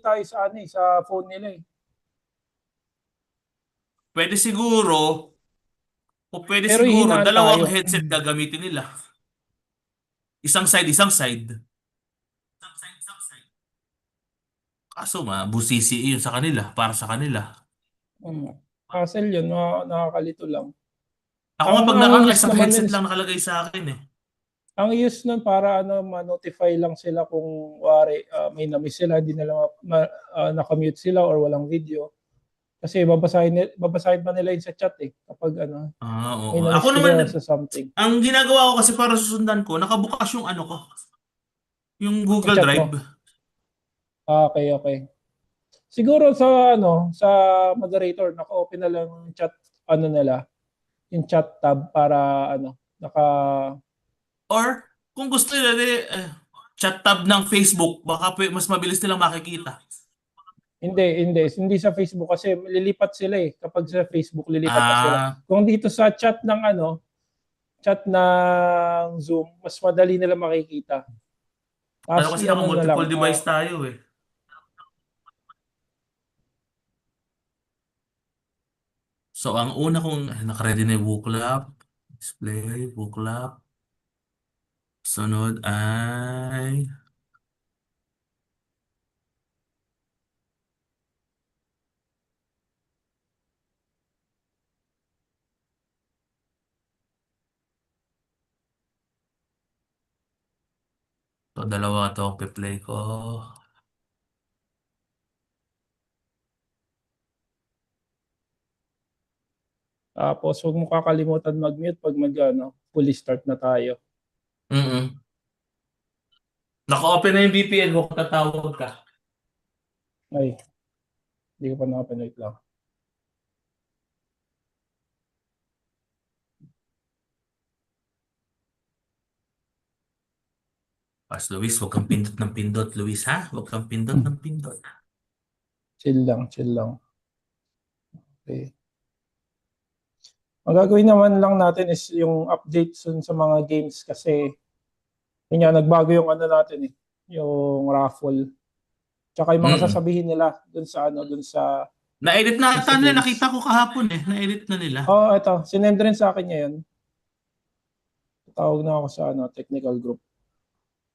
tayo sa ano sa phone nila eh. Pwede siguro, o pwede Pero siguro, hihinaan dalawang tayo. headset gagamitin nila. Isang side, isang side. Kaso busisi yun sa kanila, para sa kanila. Hassle yun, nakakalito lang. Ako nga Ang pag ang naka use isang naman nun headset is lang nakalagay sa akin eh. ang use nun para ano ma-notify lang sila kung wari may na-miss sila, hindi nila naka-mute sila or walang video. Kasi babasahin pa nila yun sa chat eh kapag ano may Oo. Ako na-miss naman, sila sa something. ang ginagawa ko kasi para susundan ko, nakabukas yung ano ko, yung Yung Google chat mo. Drive. Okay, okay. Siguro sa ano, sa moderator, naka-open na lang yung chat ano nila, yung chat tab para ano, Or, kung gusto nila, chat tab ng Facebook, baka mas mabilis nilang makikita. hindi sa Facebook kasi lilipat sila eh. Kapag sa Facebook lilipat na sila. Ah, Kung dito sa chat ng ano, chat ng Zoom, mas madali nila makikita. tayo Tapos kasi naka i-ano na lang, multiple device tayo eh. So, ang una kong, nakaready na yung Wooklap. Display, Wooklap. Sunod ay, so dalawa to ang play ko. tapos huwag mo kakalimutan mag-mute pag ano, fully start na tayo. Mm. Naka-open na yung VPN ko kung tatawag ka. Ay, hindi ko pa nakapanood lang. Luis, huwag kang pindot ng pindot, Luis, ha? Huwag kang pindot ng pindot. Chill lang, chill lang. Okay. Ang gagawin naman lang natin is yung updates sa mga games kasi yun nga, nagbago yung ano natin eh, yung raffle. Tsaka yung mga Mm. sasabihin nila dun sa ano, Na-edit na dun ata sa nila, games. nakita ko kahapon eh. Na-edit na nila. Oh, ito, sinend rin sa akin ngayon. Tawag na ako sa ano, technical group.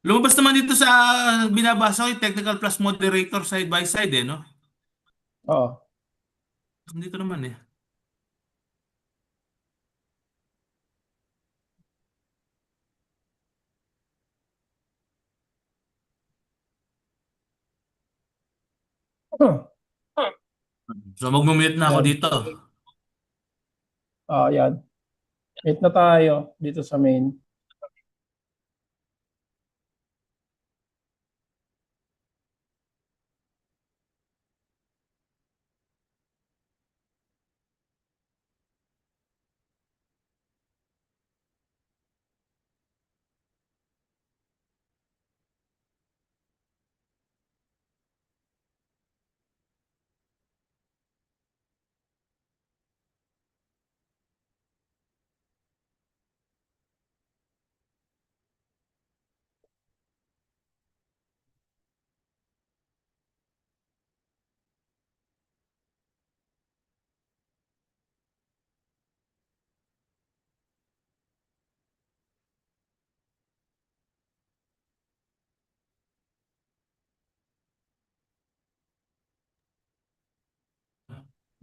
Lumabas naman dito sa binabasa ko yung Technical Plus Moderator side by side eh, no? Oo. Dito naman eh. So mag-mute na ako Yan. dito. Yan. Meet na tayo dito sa main.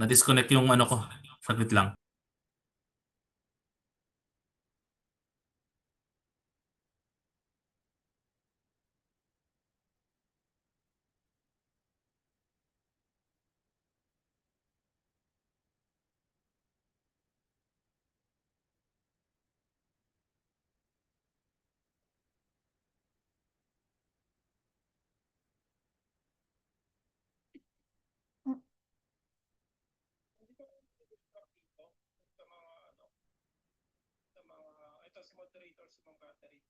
Na-disconnect yung ano ko. Saglit lang. Ito si moderator, si Ma'am Catherine.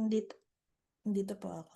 Dito, dito po ako.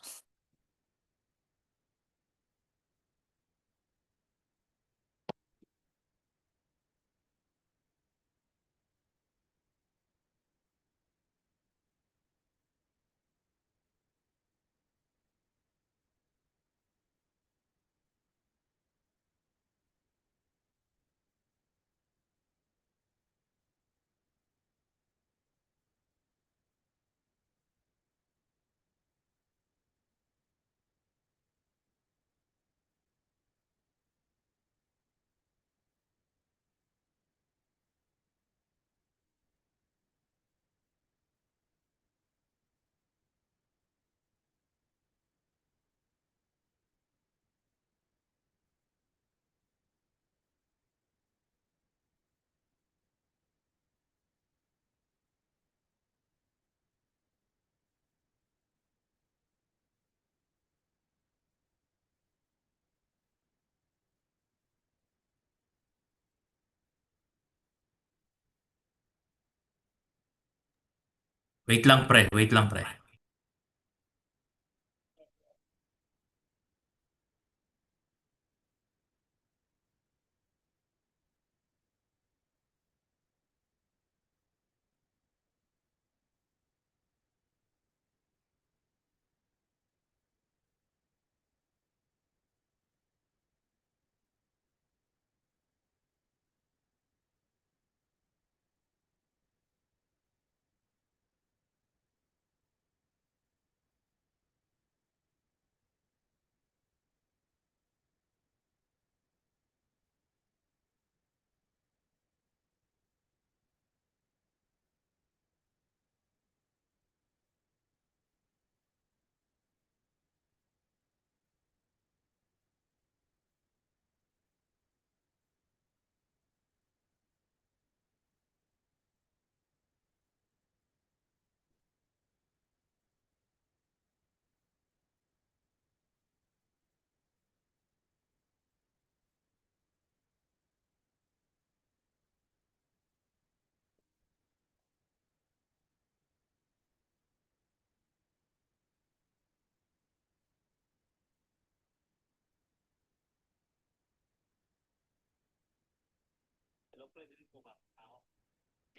Wait lang pre, wait lang pre.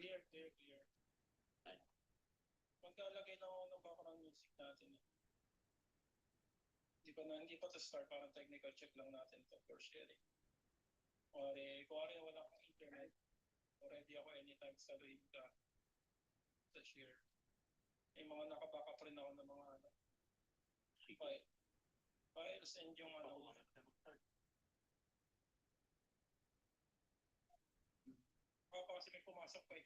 Clear, clear, clear. Maglalagay lang ako ng background music natin. Hindi pa to start, parang technical check lang natin to for sharing. Kuwari wala akong internet, ready ako anytime sa live ka sa share. May mga nakabackup rin ako ng mga files and yung kasi may pumasok pa eh.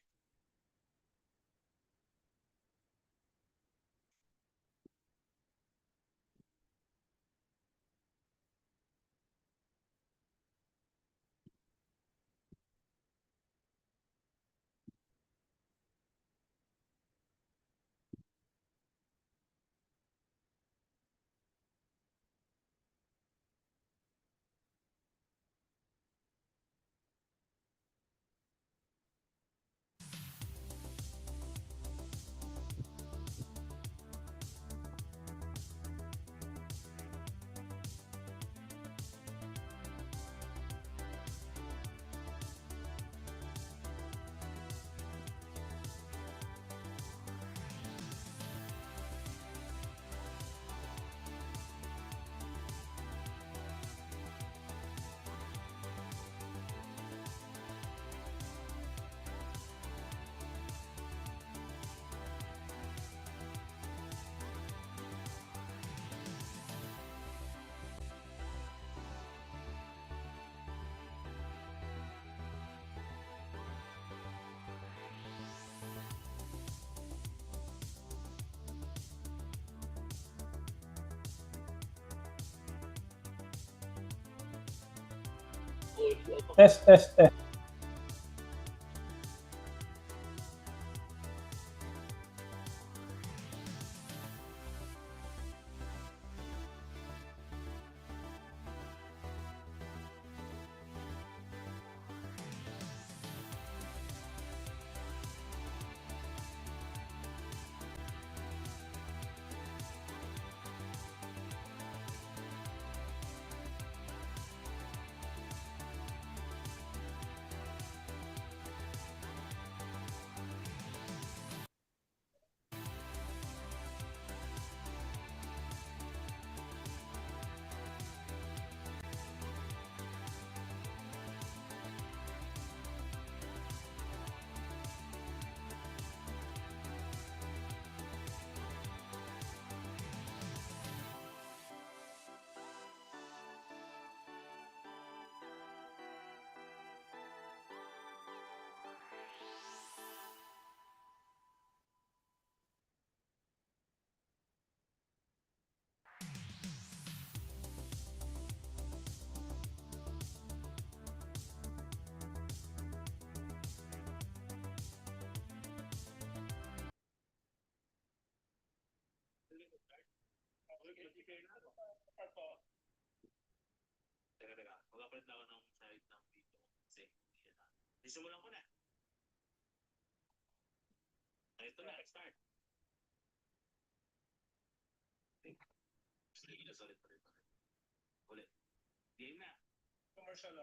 Test, test, test. Teka. Mag-upload lang ako ng site ng video. Kasi, simulan ko na. Ito na, start. Ulit. Game na. Commercial,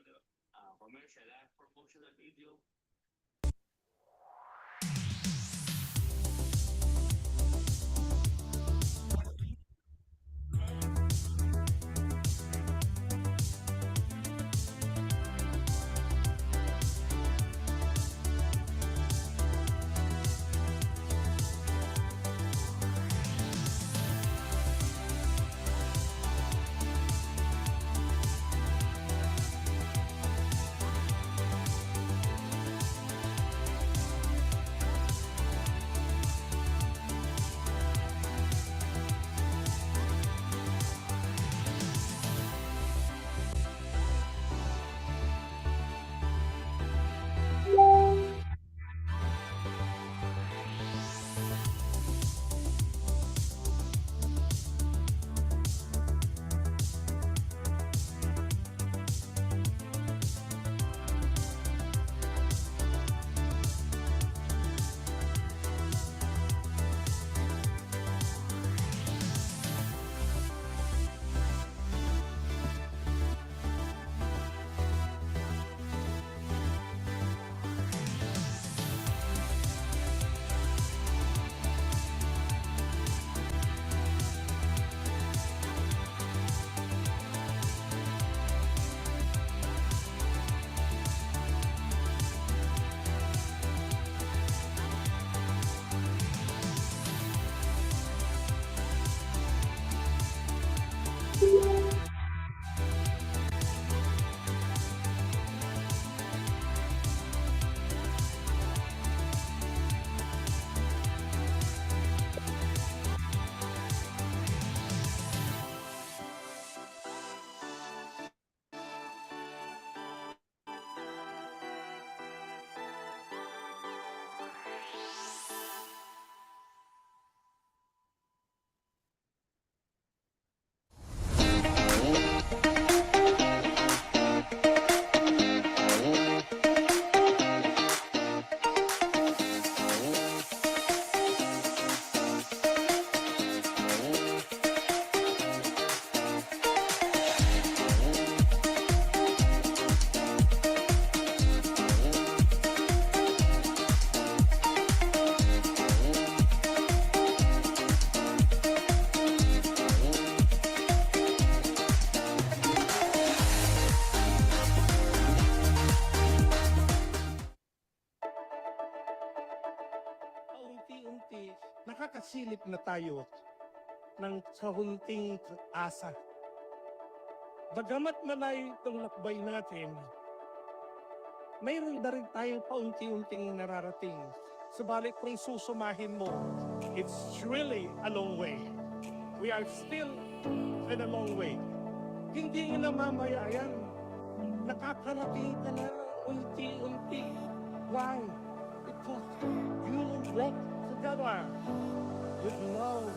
di ba? Commercial, promotional video. Paunti-unti, nakakasilip na tayo ng kahunting asa. Bagamat malayo itong lakbay natin, mayroon na rin tayong paunti-unting nararating. Subalit kung susumahin mo, it's really a long way. We are still in a long way. Hindi nga namamaya yan. Nakakarating ka na unti-unti. Why? Because you walk together with love.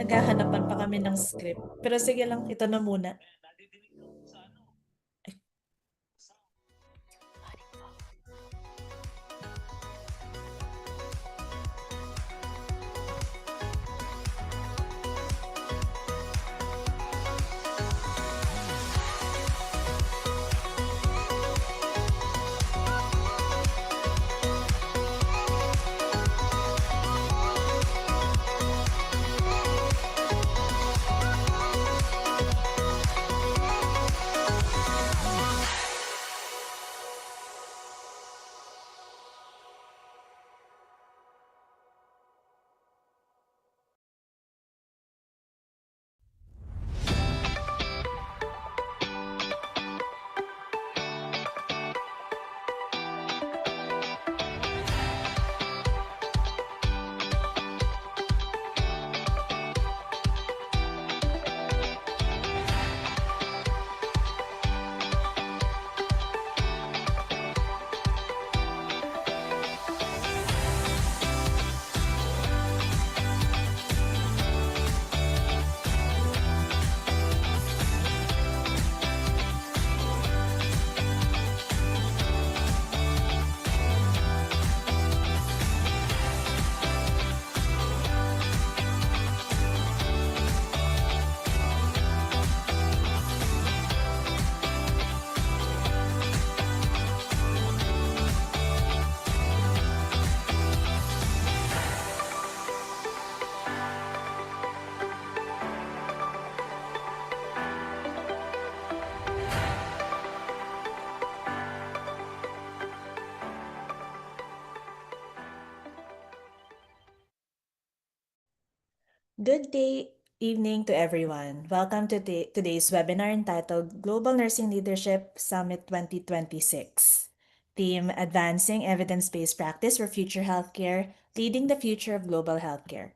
Naghahanapan pa kami ng script. Pero sige lang, ito na muna. Nadidinig ko sa ano. Good day, evening to everyone. Welcome to today's webinar entitled Global Nursing Leadership Summit 2026. Theme, Advancing Evidence-Based Practice for Future Healthcare, Leading the Future of Global Healthcare.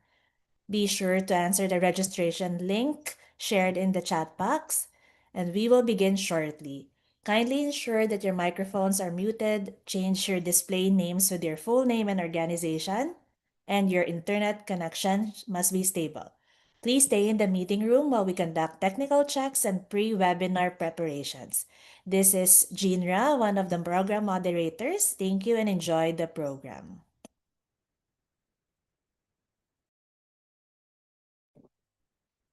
Be sure to answer the registration link shared in the chat box, and we will begin shortly. Kindly ensure that your microphones are muted, change your display names with your full name and organization, and your internet connection must be stable. Please stay in the meeting room while we conduct technical checks and pre-webinar preparations. This is Jeanra, one of the program moderators. Thank you and enjoy the program.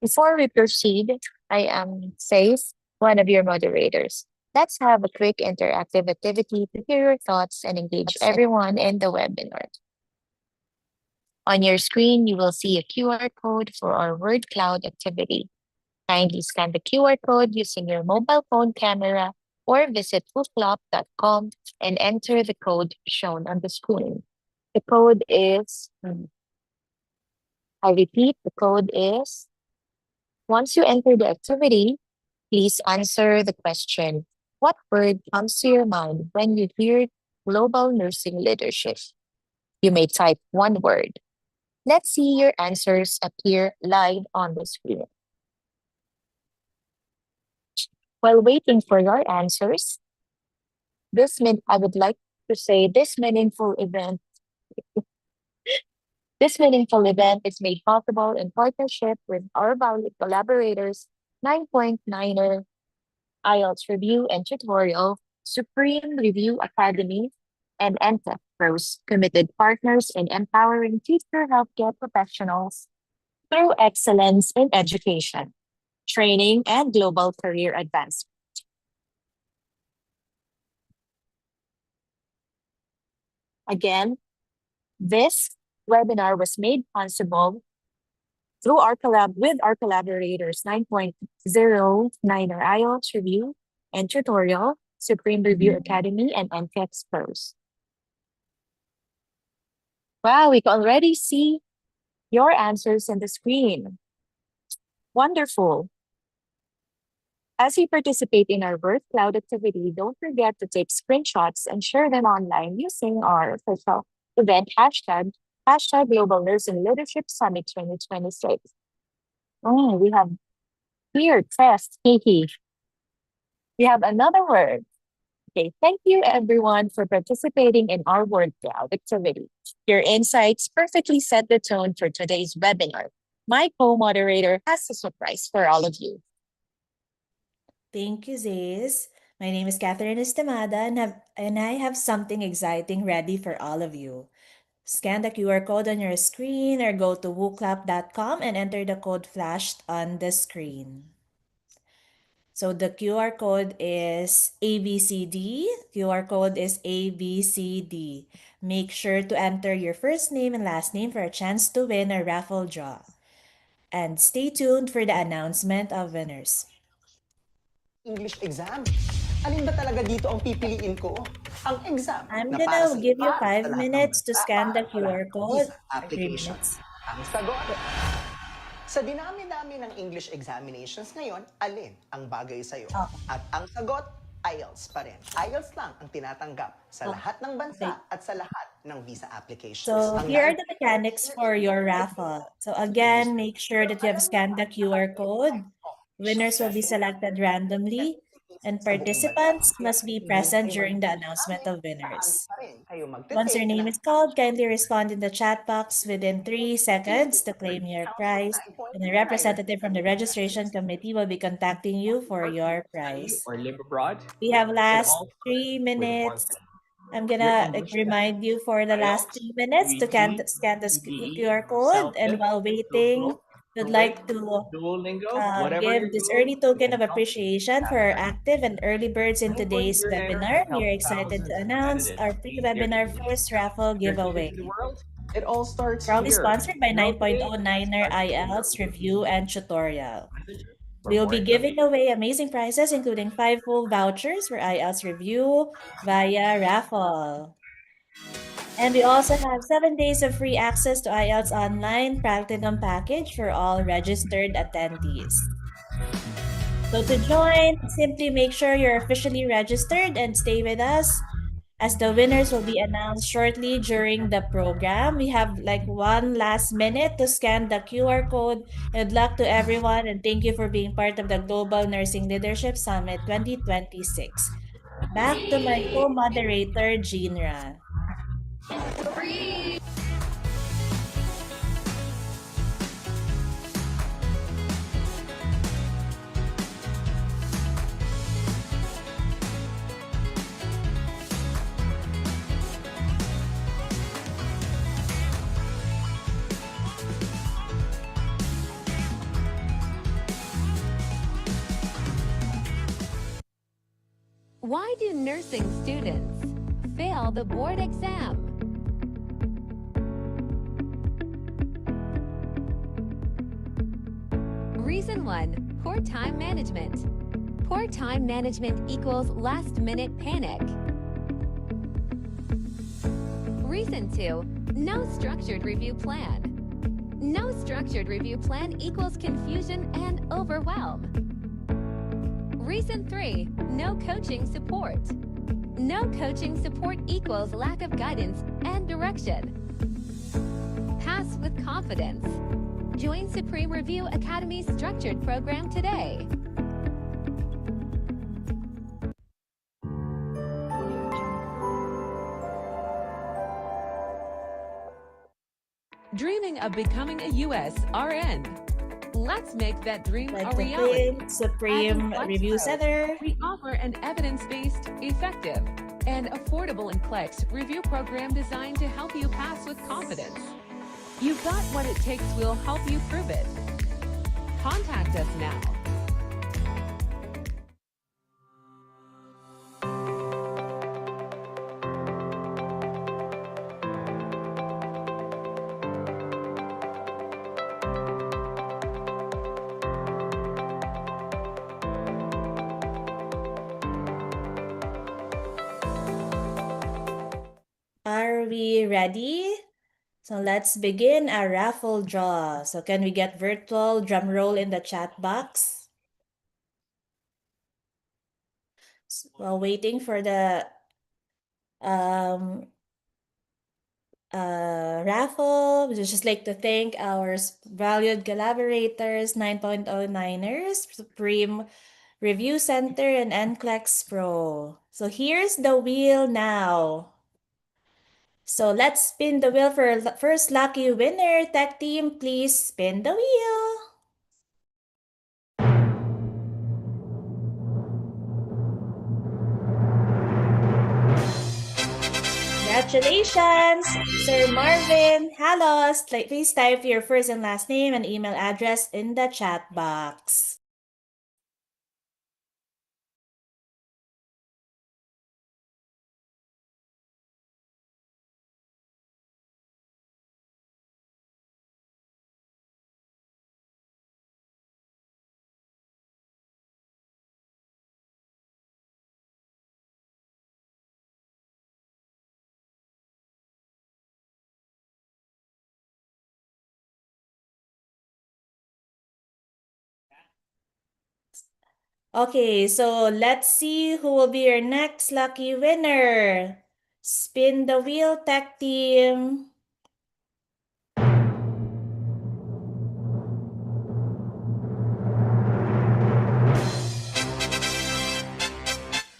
Before we proceed, I am Faith, one of your moderators. Let's have a quick interactive activity to hear your thoughts and engage everyone in the webinar. On your screen, you will see a QR code for our word cloud activity. Kindly scan the QR code using your mobile phone camera or visit footlop.com and enter the code shown on the screen. The code is, I repeat, the code is, once you enter the activity, please answer the question, what word comes to your mind when you hear global nursing leadership? You may type one word. Let's see your answers appear live on the screen. While waiting for your answers, I would like to say this meaningful event is made possible in partnership with our valued collaborators, 9.9er, IELTS Review and Tutorial, Supreme Review Academy, and NCLEX Pros, committed partners in empowering future healthcare professionals through excellence in education, training, and global career advancement. Again, this webinar was made possible through our collaborators 9.09er IELTS Review and Tutorial, Supreme Review Academy, and NCLEX Pros. Wow, we can already see your answers on the screen. Wonderful. As you participate in our Word Cloud activity, don't forget to take screenshots and share them online using our official event hashtag Global Nursing Leadership Summit 2026. Oh, we have here test. We have another word. Okay, thank you everyone for participating in our word cloud activity. Your insights perfectly set the tone for today's webinar. my co-moderator has a surprise for all of you. Thank you, Zays. My name is Catherine Estemada, and I have something exciting ready for all of you. Scan the QR code on your screen or go to wooclap.com and enter the code flashed on the screen. So the QR code is ABCD. QR code is ABCD. Make sure to enter your first name and last name for a chance to win a raffle draw. And stay tuned for the announcement of winners. English exam. Alin ba talaga dito ang pipiliin ko? Ang exam I'm na para gonna sa give you para 5 sa lahat ng minutes to bansa, scan the para sa QR lahat ng code. visa 3 application. minutes. Ang sagot, sa dinami-dami ng English examinations ngayon, alin ang bagay sa'yo? Oh. At ang sagot, IELTS pa rin. IELTS lang ang tinatanggap sa lahat ng bansa at sa lahat ng visa applications. So Ang here are dahil- the mechanics for your raffle. So again, make sure that you have scanned the QR code. Winners will be selected randomly, and participants must be present during the announcement of winners. Once your name is called, kindly respond in the chat box within 3 seconds to claim your prize, and a representative from the registration committee will be contacting you for your prize. Or live abroad. We have last all 3 with minutes. content. I'm gonna English remind you for the last IELTS, 3 minutes to scan the QR code, and while waiting, would like to Duolingo, give this early token of appreciation for our active and early birds in today's webinar. We are excited to announce our pre-webinar first raffle giveaway. It all starts Proudly here. sponsored by No 9.09er date, IELTS review and tutorial. For We'll more be giving information. away amazing prizes, including 5 full vouchers for IELTS review via raffle. And we also have 7 days of free access to IELTS Online Platinum Package for all registered attendees. So to join, simply make sure you're officially registered and stay with us, as the winners will be announced shortly during the program. We have like 1 last minute to scan the QR code. Good luck to everyone, and thank you for being part of the Global Nursing Leadership Summit 2026. Back to my co-moderator, Jeanra. Why do nursing students fail the board exam? Reason 1, poor time management. Poor time management equals last-minute panic. Reason 2, no structured review plan. No structured review plan equals confusion and overwhelm. Reason 3, no coaching support. No coaching support equals lack of guidance and direction. Pass with confidence. Join Supreme Review Academy's structured program today. Dreaming of becoming a U.S. RN. Let's make that dream Like a the reality. Think Supreme At Review Flexpro, Center. We offer an evidence-based, effective, and affordable NCLEX review program designed to help you pass with confidence. You've got what it takes. We'll help you prove it. Contact us now. Are we ready? So let's begin our raffle draw. So can we get virtual drum roll in the chat box? While waiting for the raffle, we'd just like to thank our valued collaborators, 9.09ers, Supreme Review Center, and NCLEX Pro. So here's the wheel now. So let's spin the wheel for first lucky winner. Tech team, please spin the wheel. Congratulations, Sir Marvin Halos. Please type your first and last name and email address in the chat box. Okay, so let's see who will be your next lucky winner. Spin the wheel, Tech team.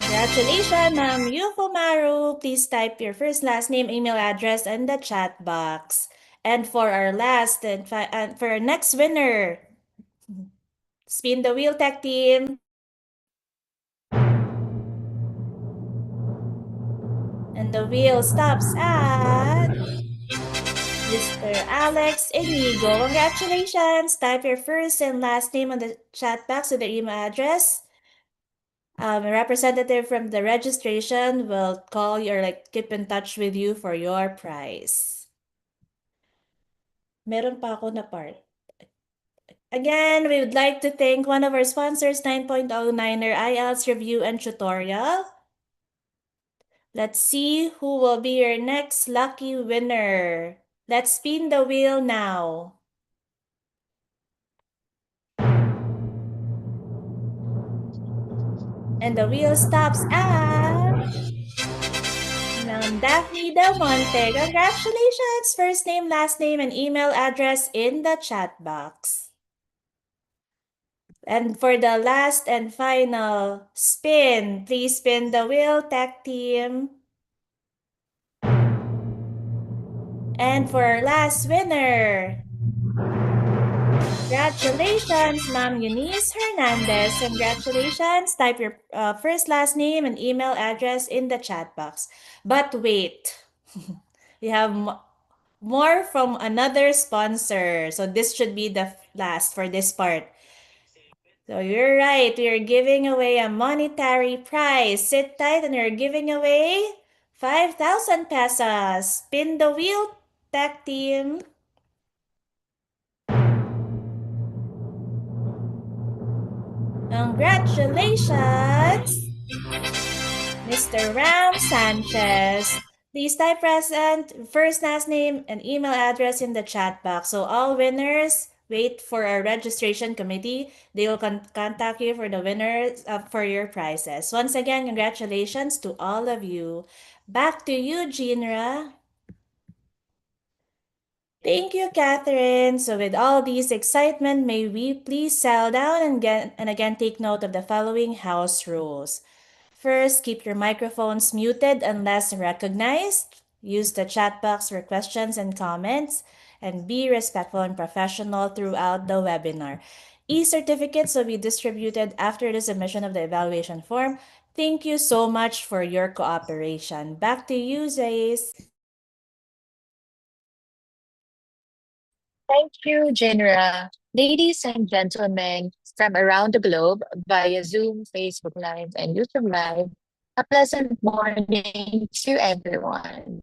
Congratulations, Ma'am Yufumaru. Please type your first, last name, email address in the chat box. And for our last and for our next winner, spin the wheel, Tech team. And the wheel stops at Mr. Alex Inigo. Congratulations. Type your first and last name on the chat box with the email address. A representative from the registration will call you or keep in touch with you for your prize. Meron pa ako na part. Again, we would like to thank one of our sponsors, 9.09er IELTS Review and Tutorial. Let's see who will be your next lucky winner. Let's spin the wheel now. And the wheel stops at Daphne Del Monte. Congratulations! First name, last name, and email address in the chat box. And for the last and final spin, please spin the wheel, Tech team. And for our last winner, congratulations, Ma'am Eunice Hernandez. Congratulations. Type your first, last name, and email address in the chat box. But wait, we have more from another sponsor. So this should be the last for this part. So you're right. We're giving away a monetary prize. Sit tight and we're giving away 5,000 pesos. Spin the wheel, Tech team. Congratulations, Mr. Ram Sanchez. Please type present, first, last name, and email address in the chat box. So all winners, wait for our registration committee. They will contact you for the winners for your prizes. Once again, congratulations to all of you. Back to you, Jinra. Thank you, Catherine. So with all this excitement, may we please settle down and again take note of the following house rules. First, keep your microphones muted unless recognized. Use the chat box for questions and comments. And be respectful and professional throughout the webinar. E-certificates will be distributed after the submission of the evaluation form. Thank you so much for your cooperation. Back to you, Zays. Thank you, Jinra. Ladies and gentlemen from around the globe via Zoom, Facebook Live, and YouTube Live, a pleasant morning to everyone.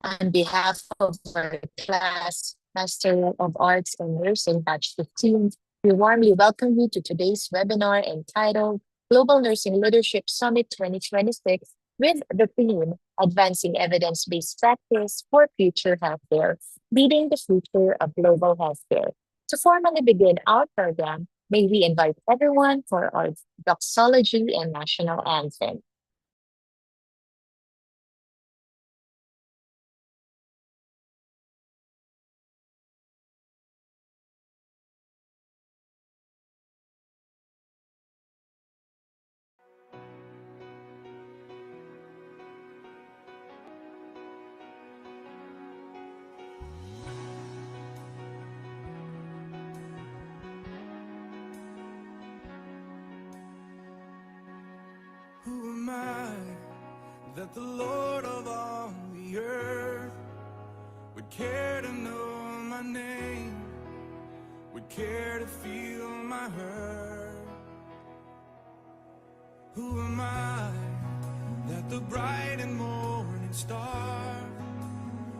On behalf of our class, Master of Arts in Nursing Batch 15, we warmly welcome you to today's webinar entitled Global Nursing Leadership Summit 2026 with the theme Advancing Evidence-Based Practice for Future Healthcare, Leading the Future of Global Healthcare. To formally begin our program, may we invite everyone for our doxology and national anthem. that the Lord of all the earth would care to know my name, would care to feel my hurt. Who am I that the bright and morning star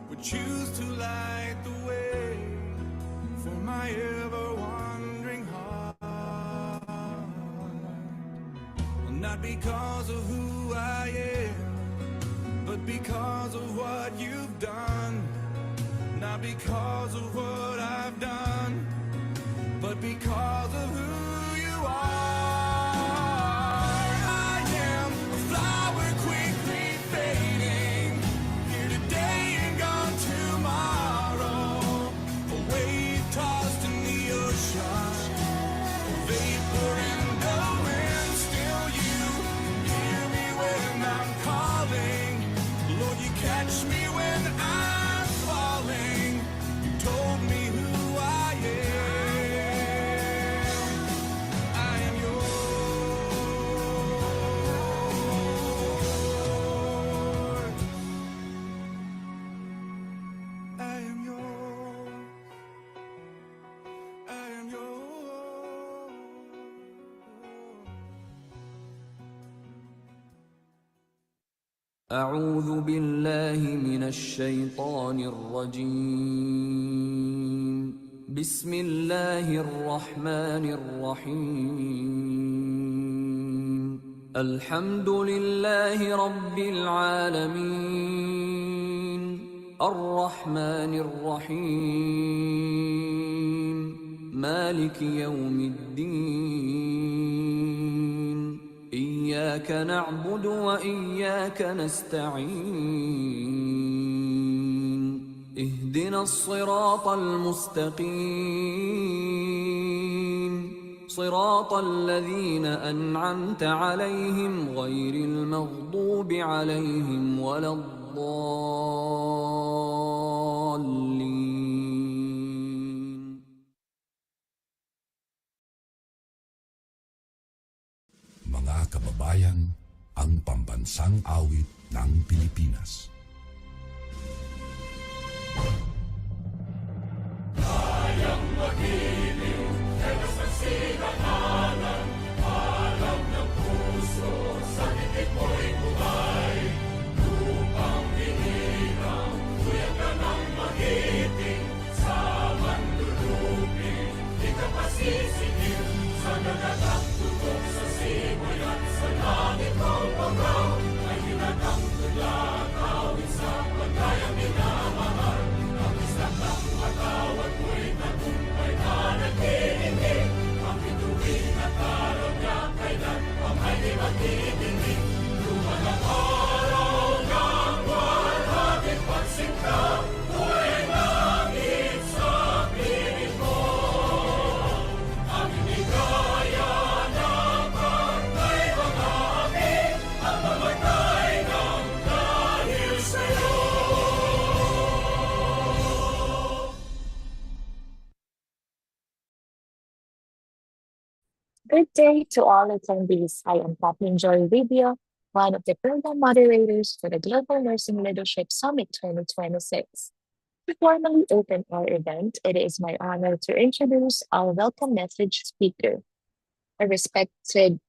would choose to light the way for my ever-wandering heart? Well, not because of who I am, but because of what you've done. Not because of what I've done, but because of who you are. I am a flower quickly fading, here today and gone tomorrow. A wave tossed in the ocean, a vapor in the wind. Still you hear me when I'm calling. Lord, you catch me when I'm falling. You told me who I am. I am yours. I am yours. I am yours. أعوذ بالله من الشيطان الرجيم. بسم الله الرحمن الرحيم. الحمد لله رب العالمين. الرحمن الرحيم. مالك يوم الدين. إياك نعبد وإياك نستعين. اهدنا الصراط المستقيم. صراط الذين أنعمت عليهم غير المغضوب عليهم ولا الضالين. Mga kababayan, ang pambansang awit ng Pilipinas. Kayang magiliw, telos ang sinakanan, alam ng puso, sa titik mo'y buhay. Lupang hinirang, tuyag ka ng magiting, sa manlulupin, di ka pasisingil, sa nagatak tutok sa simoy at sa langit mong pagaw, ay hinatang tula, awit sa pagkayang minamahal. Ang isang ng matawag mo'y tagumpay na nagtitindig, ang bituin at araw niya kailan ang ay di magtitindig. Lumalang araw ng walhagit pagsinta, buhay langit sa piling mo. Ang inigaya ng pagkay mga api, ang mamatay ng dahil sa'yo. Good day to all attendees. I am Kathleen Joy Rubio, one of the program moderators for the Global Nursing Leadership Summit 2026. To formally open our event, it is my honor to introduce our welcome message speaker, a respected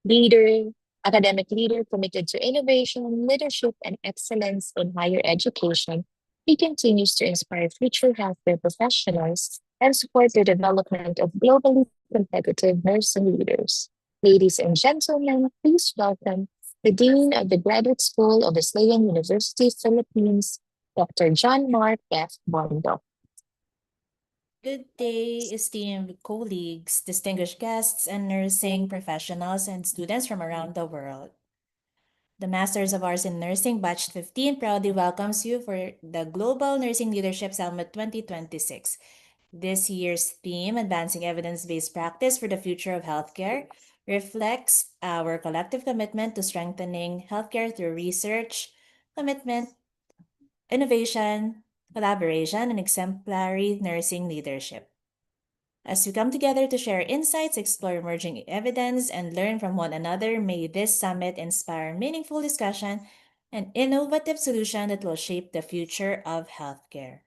leader, academic leader committed to innovation, leadership, and excellence in higher education. He continues to inspire future healthcare professionals and support the development of globally competitive nursing leaders. Ladies and gentlemen, please welcome the Dean of the Graduate School of Wesleyan University, Philippines, Dr. John Mark F. Bondo. Good day, esteemed colleagues, distinguished guests, and nursing professionals and students from around the world. The Masters of Arts in Nursing Batch 15 proudly welcomes you for the Global Nursing Leadership Summit 2026. This year's theme, Advancing Evidence-Based Practice for the Future of Healthcare, reflects our collective commitment to strengthening healthcare through research, commitment, innovation, collaboration, and exemplary nursing leadership. As we come together to share insights, explore emerging evidence, and learn from one another, may this summit inspire meaningful discussion and innovative solution that will shape the future of healthcare.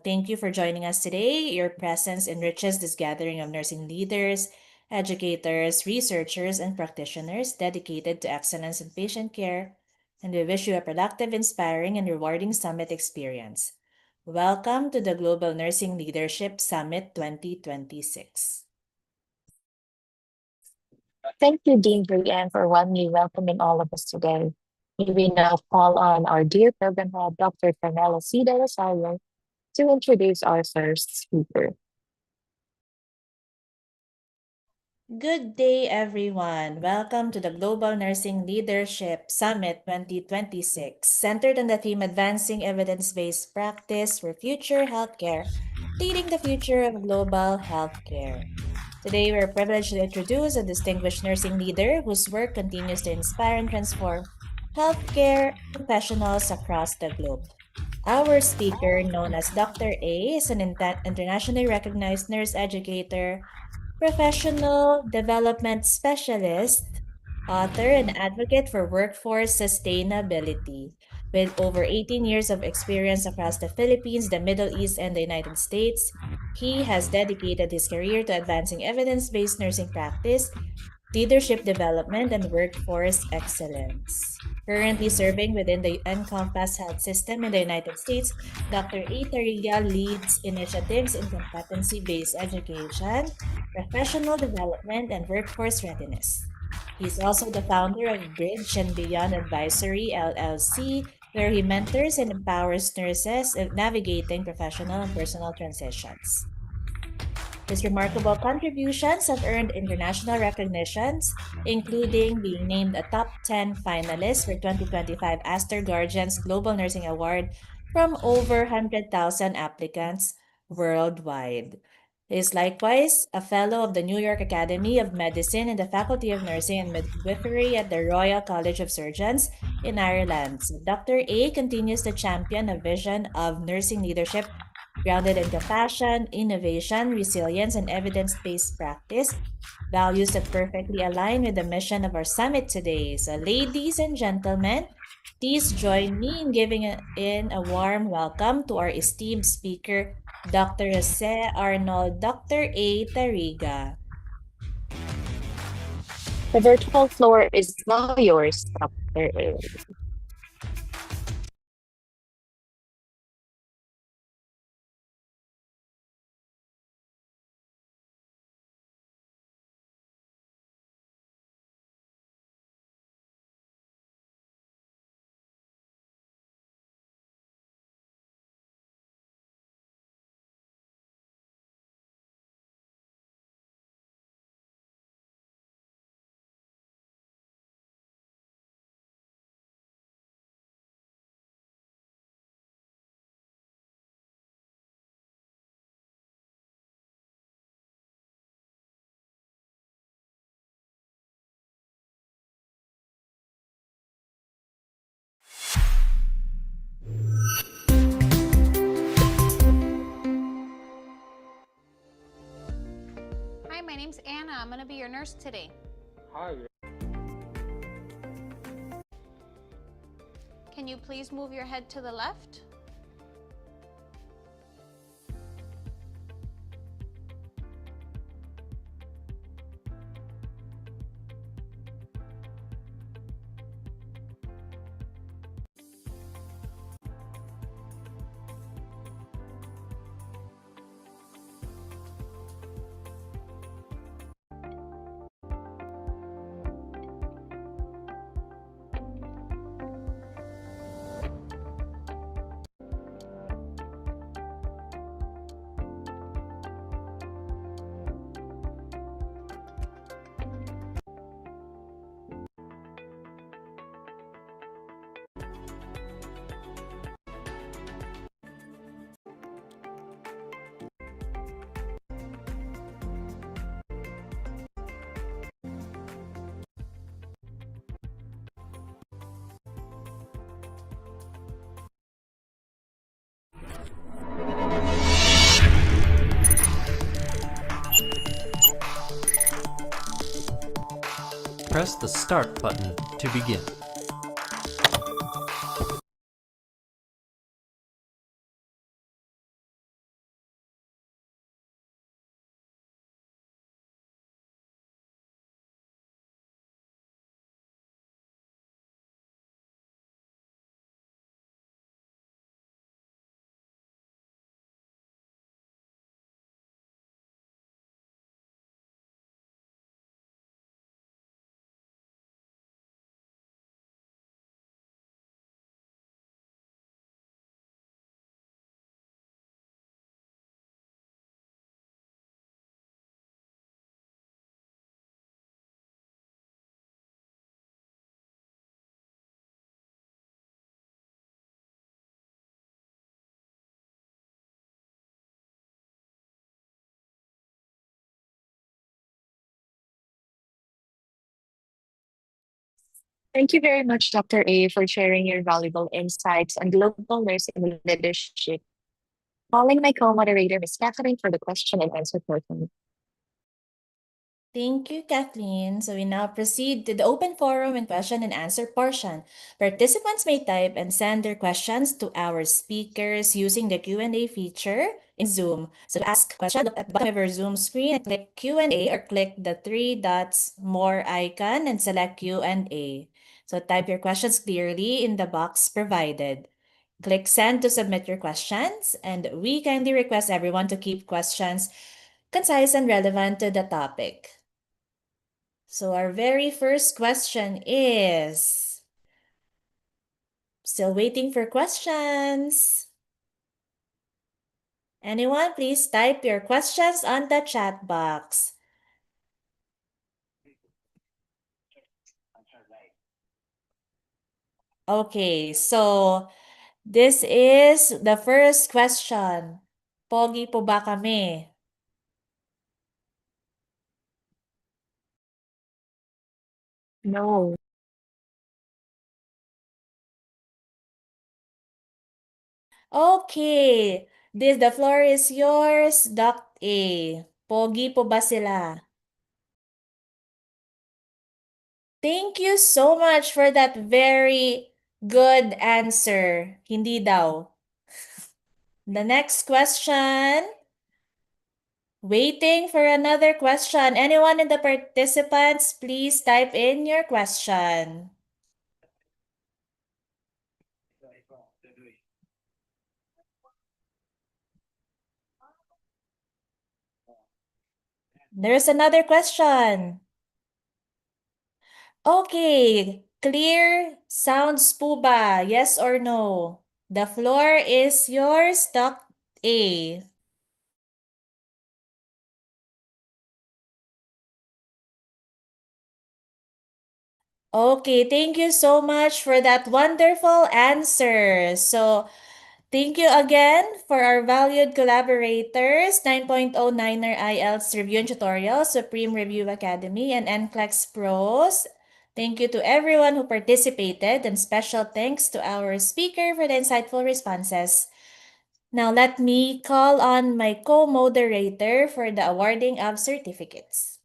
Thank you for joining us today. Your presence enriches this gathering of nursing leaders, educators, researchers, and practitioners dedicated to excellence in patient care, and we wish you a productive, inspiring, and rewarding summit experience. Welcome to the Global Nursing Leadership Summit 2026. Thank you, Dean Brianne, for warmly welcoming all of us today. May we now call on our dear program head, Dr. Carmela C. De Rosario, to introduce our first speaker. Good day, everyone. Welcome to the Global Nursing Leadership Summit 2026, centered on the theme Advancing Evidence-Based Practice for Future Healthcare, Leading the Future of Global Healthcare. Today, we're privileged to introduce a distinguished nursing leader whose work continues to inspire and transform healthcare professionals across the globe. Our speaker, known as Dr. A, is an internationally recognized nurse educator, professional development specialist, author, and advocate for workforce sustainability. With over 18 years of experience across the Philippines, the Middle East, and the United States, he has dedicated his career to advancing evidence-based nursing practice, leadership development, and workforce excellence. Currently serving within the Encompass Health System in the United States, Dr. A. Tariga leads initiatives in competency-based education, professional development, and workforce readiness. He's also the founder of Bridge and Beyond Advisory, LLC, where he mentors and empowers nurses in navigating professional and personal transitions. His remarkable contributions have earned international recognitions, including being named a top 10 finalist for 2025 Astor Guardians Global Nursing Award from over 100,000 applicants worldwide. He is likewise a fellow of the New York Academy of Medicine and the Faculty of Nursing and Midwifery at the Royal College of Surgeons in Ireland. So Dr. A continues to champion a vision of nursing leadership grounded in compassion, innovation, resilience, and evidence-based practice, values that perfectly align with the mission of our summit today. So ladies and gentlemen, please join me in giving a warm welcome to our esteemed speaker, Dr. Jose Arnold, Dr. A. Tariga. The virtual floor is now yours, Dr. A. Hi, my name's Anna. I'm going to be your nurse today. Hi. Can you please move your head to the left? press the Start button to begin. Thank you very much, Dr. A, for sharing your valuable insights on global nursing leadership. Calling my co-moderator, Ms. Catherine, for the question and answer portion. Thank you, Kathleen. So we now proceed to the open forum and question and answer portion. Participants may type and send their questions to our speakers using the Q&A feature in Zoom. So to ask a question, look at the bottom of your Zoom screen and click Q&A or click the three dots more icon and select Q&A. So type your questions clearly in the box provided. Click send to submit your questions, and we kindly request everyone to keep questions concise and relevant to the topic. So our very first question is, still waiting for questions. Anyone, please type your questions on the chat box. Okay, so this is the first question. Pogi po ba kami? No. Okay, the floor is yours, Doc A. Pogi po ba sila? Thank you so much for that very good answer. Hindi daw. The next question. Waiting for another question. Anyone in the participants, please type in your question. There's another question. Okay, clear sounds po ba? Yes or no? The floor is yours, Doc A. Okay, thank you so much for that wonderful answer. So, thank you again for our valued collaborators, 9.09er IELTS Review and Tutorial, Supreme Review Academy, and NCLEX Pros. Thank you to everyone who participated, and special thanks to our speaker for the insightful responses. Now, let me call on my co-moderator for the awarding of certificates.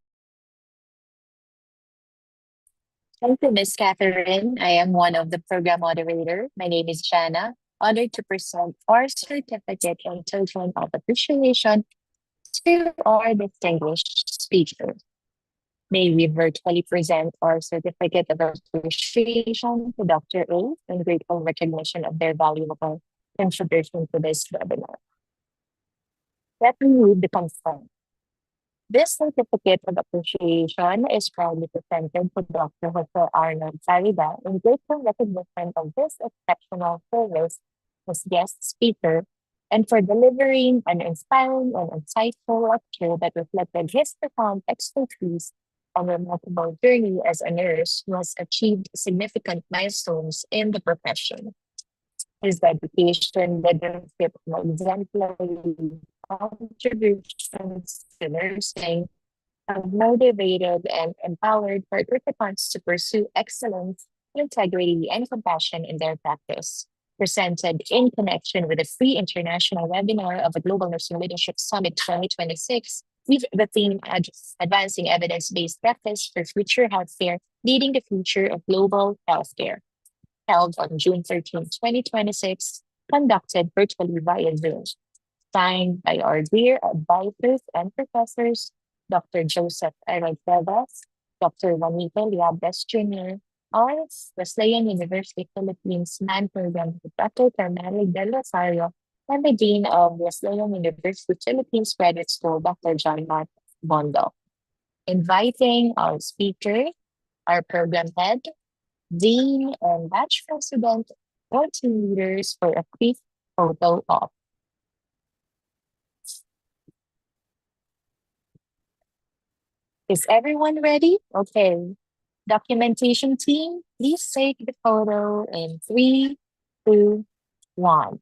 Thank you, Ms. Catherine. I am one of the program moderator. My name is Jana. Honored to present our certificate and token of appreciation to our distinguished speaker. May we virtually present our certificate of appreciation to Dr. A in grateful recognition of their valuable contribution to this webinar. Let me read the consent. This certificate of appreciation is proudly presented to Dr. Jose Arnold Sarida in grateful recognition of this exceptional service as guest speaker and for delivering an inspiring and insightful lecture that reflected his profound expertise and remarkable journey as a nurse who has achieved significant milestones in the profession. His dedication, leadership, and exemplary contributions to nursing have motivated and empowered participants to pursue excellence, integrity, and compassion in their practice. Presented in connection with the free international webinar of the Global Nursing Leadership Summit 2026, with the theme Advancing Evidence-Based Practice for Future Healthcare Leading the Future of Global Healthcare, held on June 13, 2026, conducted virtually via Zoom. Signed by our dear advisors and professors, Dr. Joseph Cuevas, Dr. Juanito Liabres Jr., our Wesleyan University Philippines Man Program, Dr. Carmelo Del Rosario, and the Dean of Wesleyan University Philippines Graduate School, Dr. John Mark Bondo. Inviting our speaker, our program head, dean, and batch president or team leaders for a quick photo op. Is everyone ready? Okay. Documentation team, please take the photo in 3, 2, 1.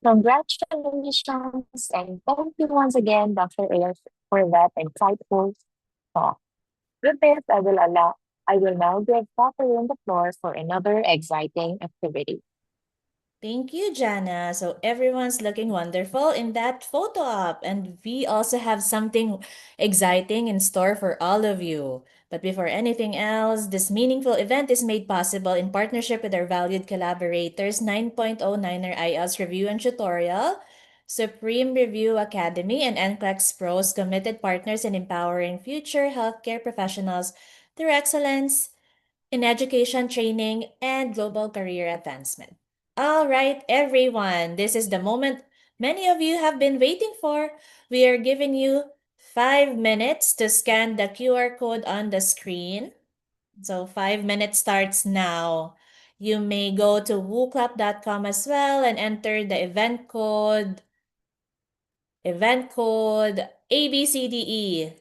Congratulations and thank you once again, Dr. Ayer, for that insightful talk. With this, I will now give Catherine the floor for another exciting activity. Thank you, Jana. So everyone's looking wonderful in that photo op, and we also have something exciting in store for all of you. But before anything else, this meaningful event is made possible in partnership with our valued collaborators, 9.09er IELTS Review and Tutorial, Supreme Review Academy, and NCLEX Pros, committed partners in empowering future healthcare professionals through excellence in education, training, and global career advancement. All right, everyone, this is the moment many of you have been waiting for. We are giving you 5 minutes to scan the QR code on the screen. So 5 minutes starts now. You may go to wooclap.com as well and enter the event code ABCDE.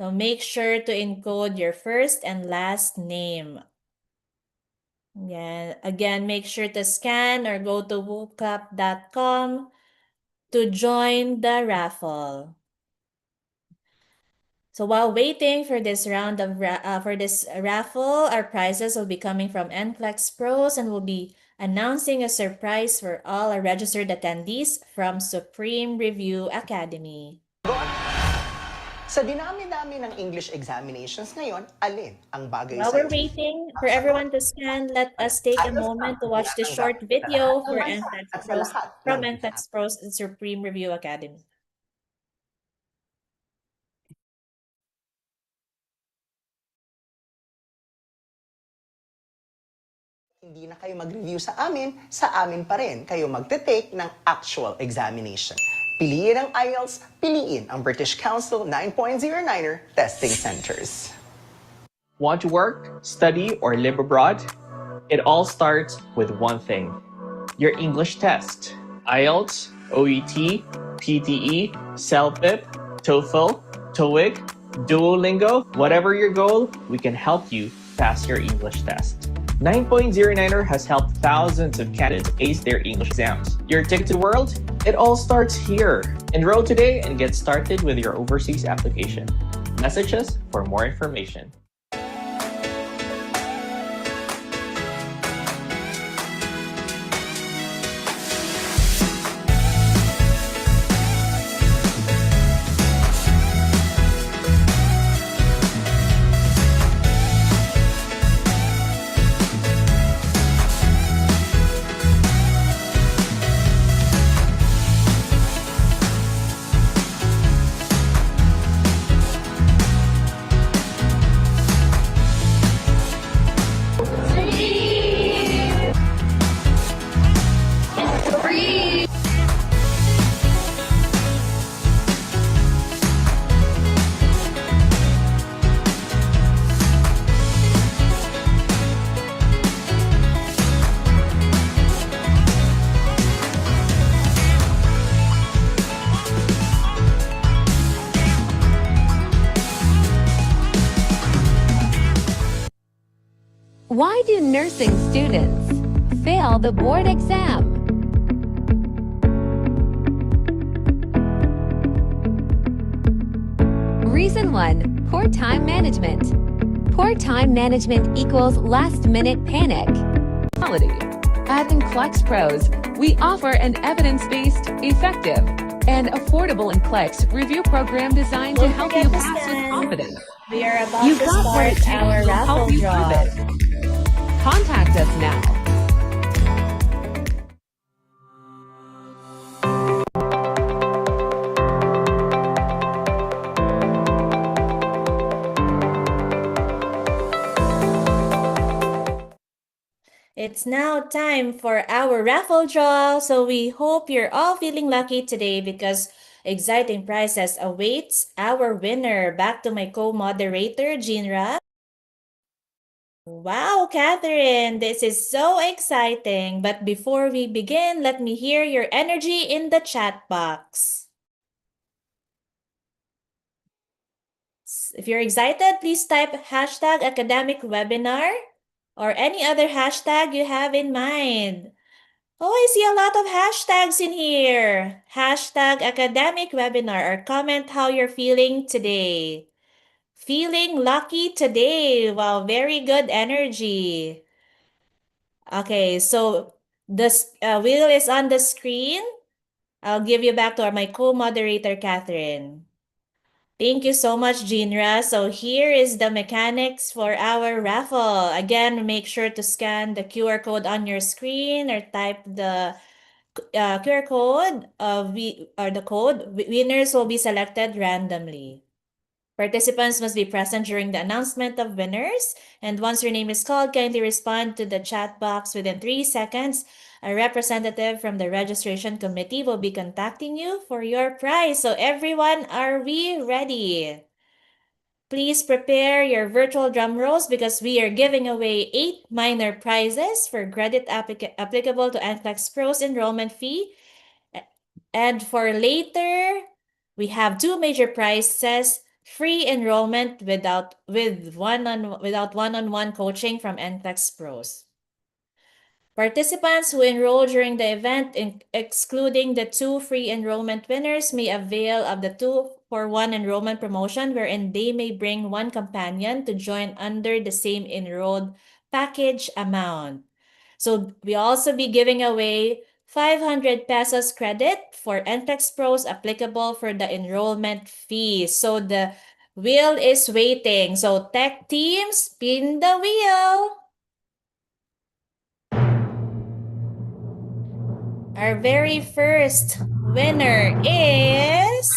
So make sure to encode your first and last name. Yeah, again, make sure to scan or go to wooclap.com to join the raffle. So while waiting for this round of raffle, our prizes will be coming from NCLEX Pros, and we'll be announcing a surprise for all our registered attendees from Supreme Review Academy. Sa dinami-dami ng English examinations ngayon, alin ang bagay While sa'yo? we're waiting for everyone to scan, let us take a moment to watch the short video for NCLEX Pros from NCLEX Pros and Supreme Review Academy. Hindi na kayo mag-review sa amin pa rin kayo magte-take ng actual examination. Piliin ang IELTS, piliin ang British Council 9.09er testing centers. Want to work, study, or live abroad? It all starts with one thing: your English test. IELTS, OET, PTE, CELPIP, TOEFL, TOEIC, Duolingo, whatever your goal, we can help you pass your English test. 9.09er has helped thousands of candidates ace their English exams. Your ticket to the world? It all starts here. Enroll today and get started with your overseas application. Message us for more information. Why do nursing students fail the board exam? Reason 1, poor time management. Poor time management equals last-minute panic. Quality. At NCLEX Pros, we offer an evidence-based, effective, and affordable NCLEX review program designed to help you pass with confidence. We are about You've to got what it start takes. our We'll raffle help you draw. prove it. Contact us now. It's now time for our raffle draw. So we hope you're all feeling lucky today because exciting prizes awaits our winner. Back to my co-moderator, Jinra. Wow, Catherine, this is so exciting. But before we begin, let me hear your energy in the chat box. If you're excited, please type hashtag academic webinar or any other hashtag you have in mind. Oh, I see a lot of hashtags in here. Hashtag academic webinar or comment how you're feeling today. Feeling lucky today. Wow, very good energy. Okay, so the wheel is on the screen. I'll give you back to my co-moderator, Catherine. Thank you so much, Jinra. So here is the mechanics for our raffle. Again, make sure to scan the QR code on your screen or type the QR code the code. Winners will be selected randomly. Participants must be present during the announcement of winners, and once your name is called, kindly respond to the chat box within 3 seconds. A representative from the registration committee will be contacting you for your prize. So everyone, are we ready? Please prepare your virtual drum rolls because we are giving away 8 minor prizes for credit applicable to NCLEX Pro's enrollment fee. And for later, we have 2 major prizes, free enrollment without one-on-one coaching from NCLEX Pros. Participants who enroll during the event, excluding the 2 free enrollment winners, may avail of the 2-for-1 enrollment promotion wherein they may bring 1 companion to join under the same enrolled package amount. So we also be giving away 500 pesos credit for NCLEX Pros applicable for the enrollment fee. So the wheel is waiting. So tech team, spin the wheel. Our very first winner is...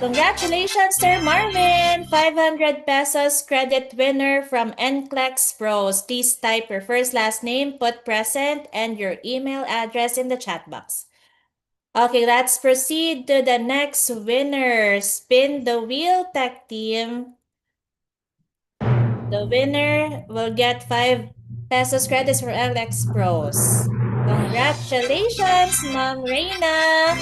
Congratulations, Sir Marvin! 500 pesos credit winner from NCLEX Pros. Please type your first last name, put present, and your email address in the chat box. Okay, let's proceed to the next winner. Spin the wheel, tech team. The winner will get 5 pesos credits for NCLEX Pros. Congratulations, Ma'am Reina!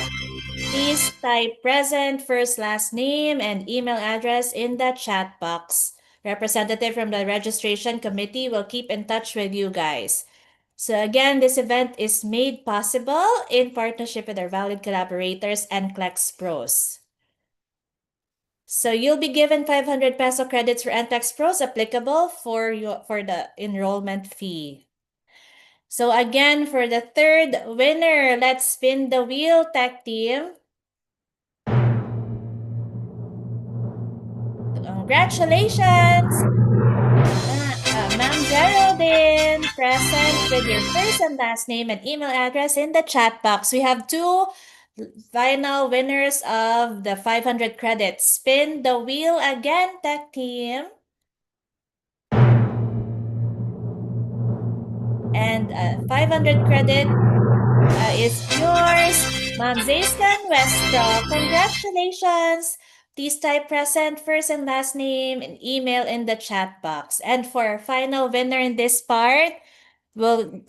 Please type present, first, last name, and email address in the chat box. Representative from the registration committee will keep in touch with you guys. So again, this event is made possible in partnership with our valued collaborators NCLEX Pros. So you'll be given 500 peso credits for NCLEX Pros applicable for the enrollment fee. So again, for the third winner, let's spin the wheel, tech team. Congratulations! Ma'am Geraldine, present with your first and last name and email address in the chat box. We have 2 final winners of the 500 credits. Spin the wheel again, tech team. And 500 credit is yours, Ma'am Zayskan Westro. Congratulations! Please type present, first and last name, and email in the chat box. And for our final winner in this part,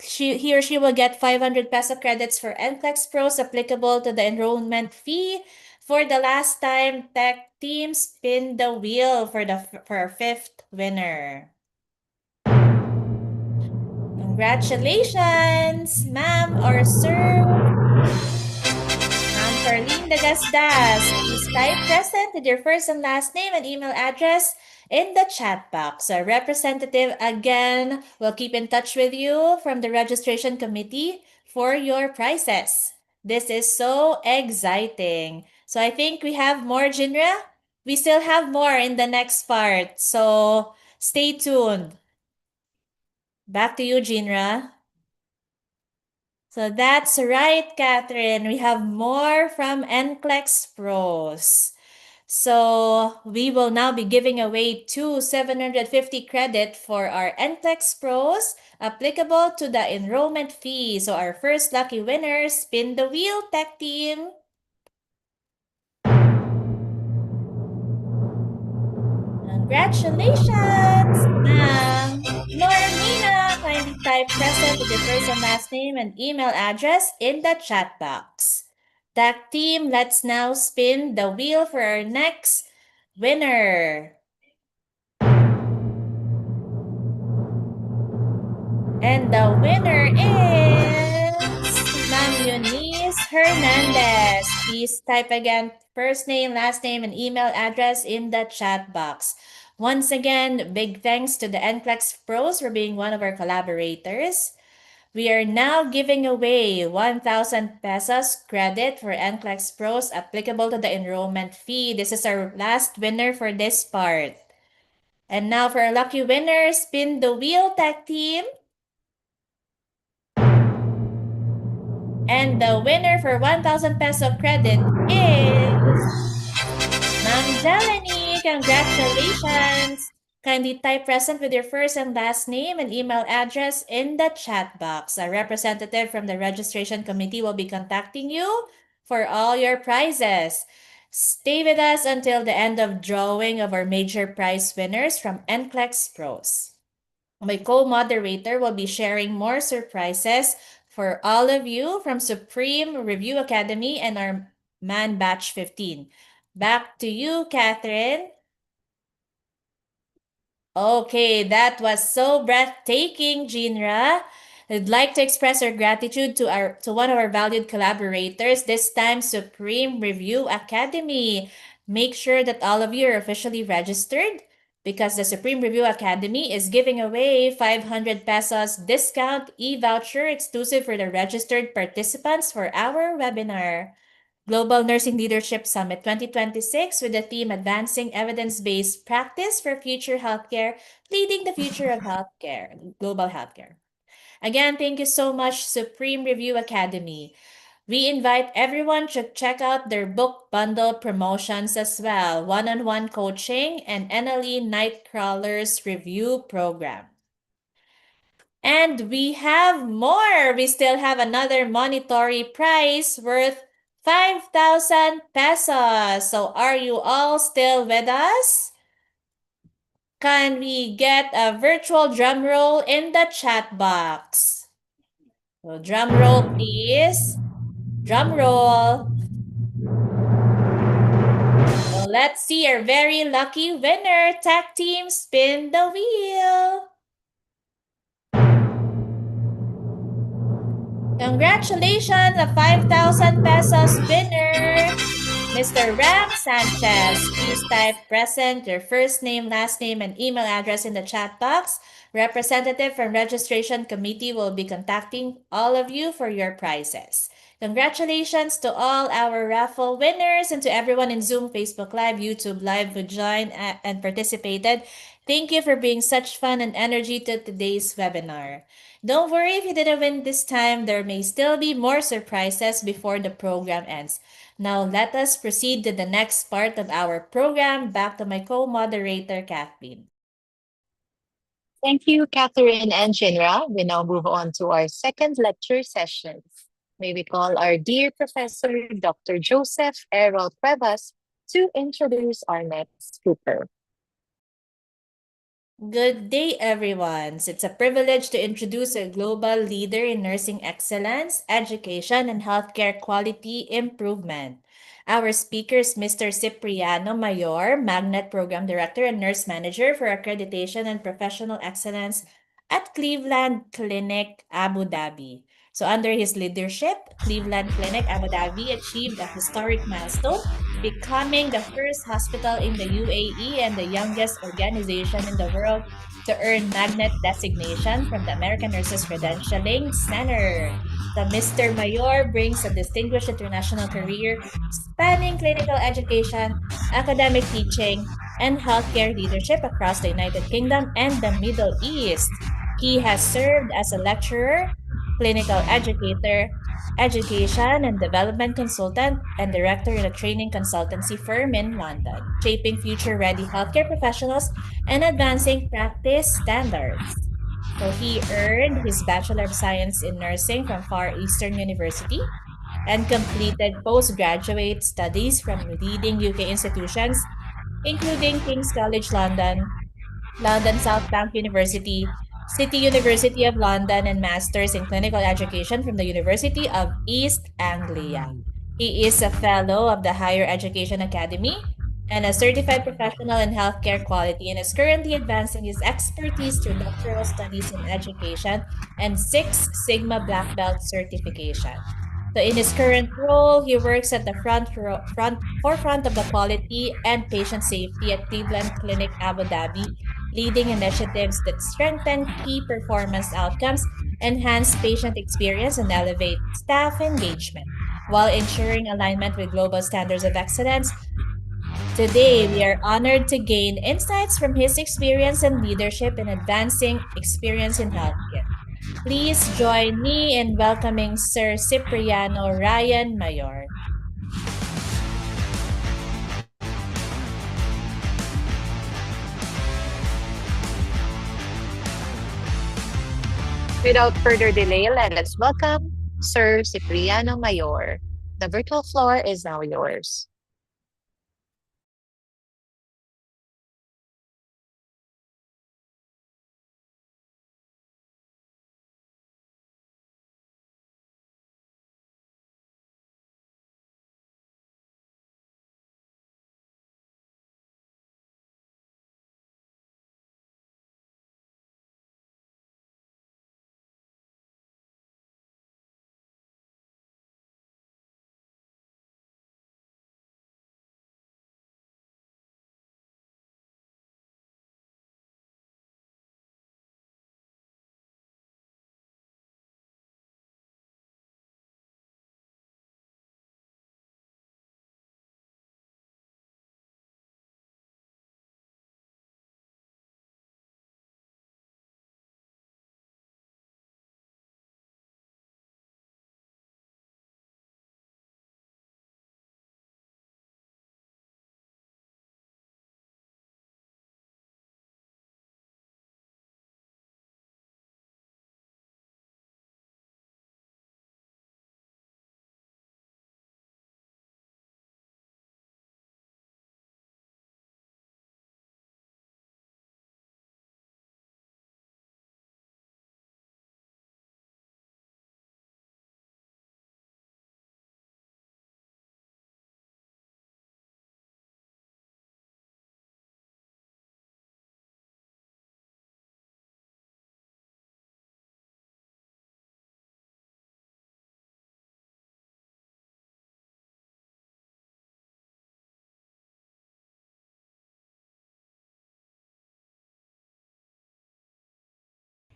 he or she will get 500 peso credits for NCLEX Pros applicable to the enrollment fee. For the last time, tech team, spin the wheel for our 5th winner. Congratulations, ma'am or sir. Ma'am Carlene de Gasdas. Please type present with your first and last name and email address in the chat box. Our representative again will keep in touch with you from the registration committee for your prizes. This is so exciting. So I think we have more, Jinra. we still have more in the next part, so stay tuned. Back to you, Jinra. So that's right, Catherine. We have more from NCLEX Pros. So we will now be giving away 750 credit for our NCLEX Pros applicable to the enrollment fee. So our first lucky winner, spin the wheel, tech team. Congratulations, ma'am. Normina, kindly type present with your first and last name and email address in the chat box. Tag team, let's now spin the wheel for our next winner. And the winner is Ma'am Eunice Hernandez. Please type again first name, last name, and email address in the chat box. Once again, big thanks to the NCLEX Pros for being one of our collaborators. We are now giving away 1,000 pesos credit for NCLEX Pros applicable to the enrollment fee. This is our last winner for this part. And now for our lucky winner, spin the wheel, tag team. And the winner for 1,000 peso credit is Ma'am Jelani. Congratulations! Kindly type present with your first and last name and email address in the chat box. A representative from the registration committee will be contacting you for all your prizes. Stay with us until the end of drawing of our major prize winners from NCLEX Pros. My co-moderator will be sharing more surprises for all of you from Supreme Review Academy and our Man Batch 15. Back to you, Catherine. Okay, that was so breathtaking, Jinra. I'd like to express our gratitude to one of our valued collaborators, this time Supreme Review Academy. Make sure that all of you are officially registered because the Supreme Review Academy is giving away 500 pesos discount e-voucher exclusive for the registered participants for our webinar. Global Nursing Leadership Summit 2026 with the theme Advancing Evidence-Based Practice for Future Healthcare, Leading the Future of Healthcare, Global Healthcare. Again, thank you so much, Supreme Review Academy. We invite everyone to check out their book bundle promotions as well, one-on-one coaching and NLE Nightcrawlers review program. And we have more. We still have another monetary prize worth 5,000 pesos. So are you all still with us? Can we get a virtual drum roll in the chat box? So drum roll, please. Drum roll. So let's see our very lucky winner. Tag team, spin the wheel. Congratulations, a 5,000 pesos winner, Mr. Ram Sanchez. Please type present, your first name, last name, and email address in the chat box. Representative from Registration Committee will be contacting all of you for your prizes. Congratulations to all our raffle winners and to everyone in Zoom, Facebook Live, YouTube Live who joined and participated. Thank you for bringing such fun and energy to today's webinar. Don't worry if you didn't win this time, there may still be more surprises before the program ends. Now let us proceed to the next part of our program. Back to my co-moderator, Kathleen. Thank you, Catherine and Jinra. We now move on to our second lecture session. May we call our dear Professor Dr. Joseph Errol Cuevas to introduce our next speaker. Good day, everyone. It's a privilege to introduce a global leader in nursing excellence, education, and healthcare quality improvement. Our speaker is Mr. Cipriano Mayor, Magnet Program Director and Nurse Manager for Accreditation and Professional Excellence at Cleveland Clinic, Abu Dhabi. So under his leadership, Cleveland Clinic Abu Dhabi achieved a historic milestone becoming the first hospital in the UAE and the youngest organization in the world to earn magnet designation from the American Nurses Credentialing Center. The Mr. Mayor brings a distinguished international career spanning clinical education, academic teaching, and healthcare leadership across the United Kingdom and the Middle East. He has served as a lecturer, clinical educator, education and development consultant, and director in a training consultancy firm in London, shaping future-ready healthcare professionals and advancing practice standards. So he earned his Bachelor of Science in Nursing from Far Eastern University and completed postgraduate studies from leading UK institutions, including King's College London, London South Bank University, City University of London, and Masters in Clinical Education from the University of East Anglia. He is a Fellow of the Higher Education Academy and a Certified Professional in Healthcare Quality, and is currently advancing his expertise through doctoral studies in education and Six Sigma Black Belt certification. So in his current role, he works at the forefront of the quality and patient safety at Cleveland Clinic Abu Dhabi, leading initiatives that strengthen key performance outcomes, enhance patient experience, and elevate staff engagement, while ensuring alignment with global standards of excellence. Today, we are honored to gain insights from his experience and leadership in advancing experience in healthcare. Please join me in welcoming Sir Cipriano Ryan Mayor. Without further delay, let's welcome Sir Cipriano Mayor. The virtual floor is now yours.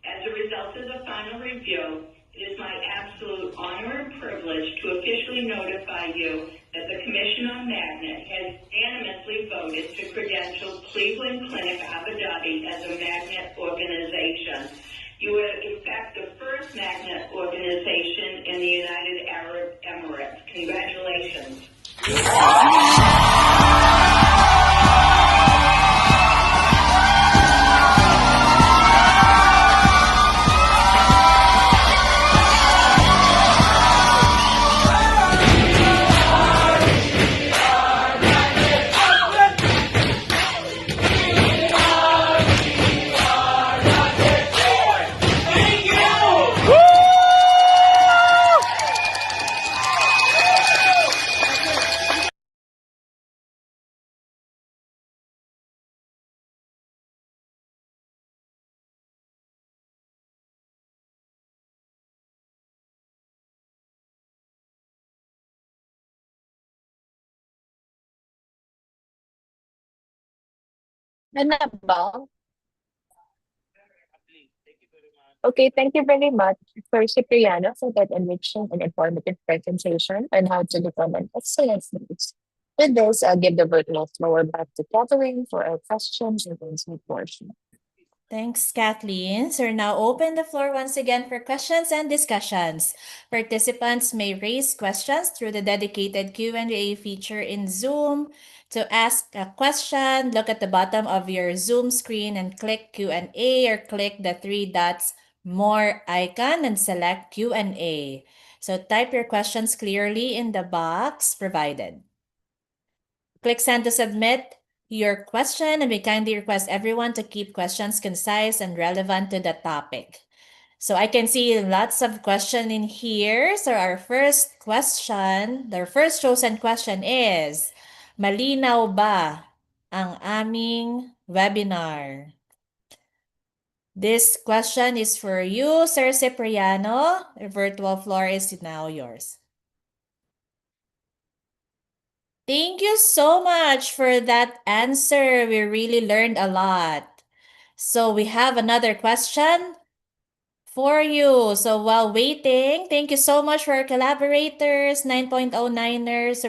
As a result of the final review, it is my absolute honor and privilege to officially notify you that the Commission on Magnet has unanimously voted to credential Cleveland Clinic Abu Dhabi as a magnet organization. You are, in fact, the first magnet organization in the United Arab Emirates. Congratulations. Ano ba? Okay, thank you very much for Cipriano for that enriching and informative presentation on how to become an excellent student. With this, I'll give the virtual floor back to Catherine for our questions and answer portion. Thanks, Kathleen. So now open the floor once again for questions and discussions. Participants may raise questions through the dedicated Q&A feature in Zoom. To ask a question, look at the bottom of your Zoom screen and click Q&A or click the three dots more icon and select Q&A. So type your questions clearly in the box provided. Click send to submit your question, and we kindly request everyone to keep questions concise and relevant to the topic. So I can see lots of questions in here. So our first question, the first chosen question is, malinaw ba ang aming webinar? This question is for you, Sir Cipriano. The virtual floor is now yours. Thank you so much for that answer. We really learned a lot. So we have another question for you. So while waiting, thank you so much for our collaborators, 9.09ers,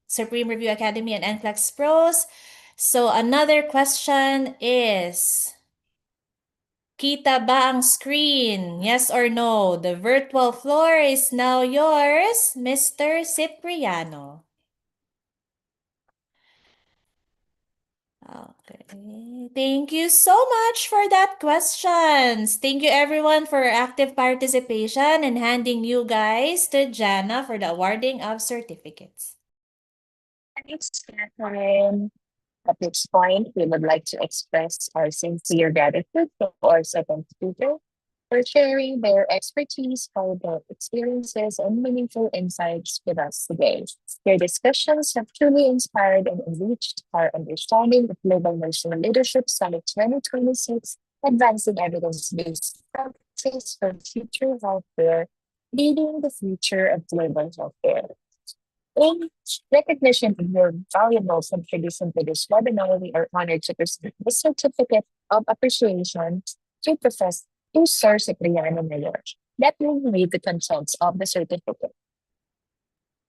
Supreme Review Academy, and NCLEX Pros. So another question is, kita ba ang screen? Yes or no? The virtual floor is now yours, Mr. Cipriano. Okay. Thank you so much for that questions. Thank you everyone for active participation and handing you guys to Jana for the awarding of certificates. Thanks, Catherine. At this point, we would like to express our sincere gratitude to our second speaker for sharing their expertise, valuable experiences, and meaningful insights with us today. Their discussions have truly inspired and enriched our understanding of Global Nursing Leadership Summit 2026, advancing evidence-based practice for future healthcare, leading the future of global healthcare. In recognition of your valuable contribution to this webinar, we are honored to present the Certificate of Appreciation to Sir Cipriano Mayor. That will read the contents of the certificate.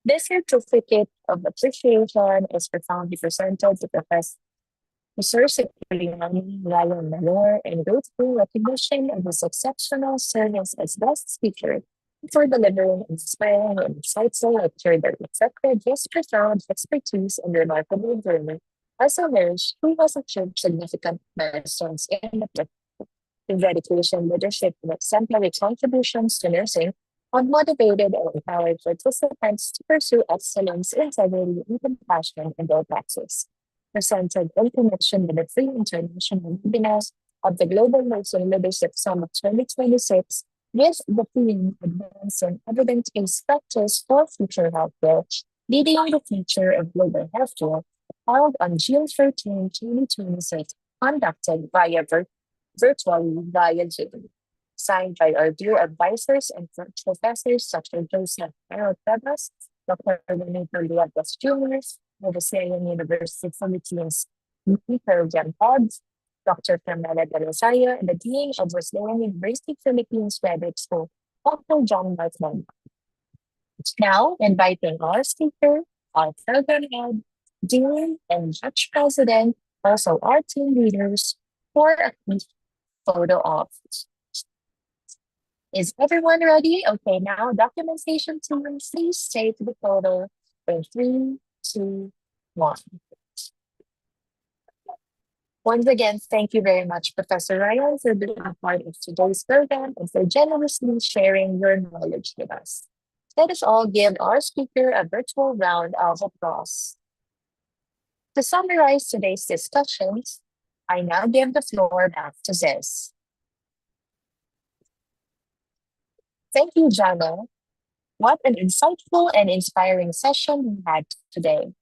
This Certificate of Appreciation is profoundly presented to Sir Cipriano Ryan Mayor in grateful recognition of his exceptional service as guest speaker for delivering inspiring and insightful lecture that reflected his profound expertise and remarkable journey as a nurse who has achieved significant milestones in the field. His dedication, leadership, and exemplary contributions to nursing have motivated and empowered participants to pursue excellence, integrity, and compassion in their practice. Presented in connection with the free international webinars of the Global Nursing Leadership Summit 2026, with the theme Advancing Evidence-Based Practice for Future Healthcare, Leading the Future of Global Healthcare, held on June 13, 2026, conducted virtually via Zoom. Signed by our dear advisors and professors such as Joseph Harold Tebas, Dr. Benito Liagas Jr., of the Wesleyan University Philippines, Peter Jan Pods, Dr. Carmela de Rosario, and the Dean of Wesleyan University Philippines Graduate School, Dr. John Martman. Now, inviting our speaker, our program head, Dean, and Judge President, also our team leaders, for a quick photo op. Is everyone ready? Okay, now documentation team, please take the photo in 3, 2, 1. Once again, thank you very much, Professor Ryan, for being a part of today's program and for generously sharing your knowledge with us. Let us all give our speaker a virtual round of applause. To summarize today's discussions, I now give the floor back to Ziz. Thank you, Jana. What an insightful and inspiring session we had today.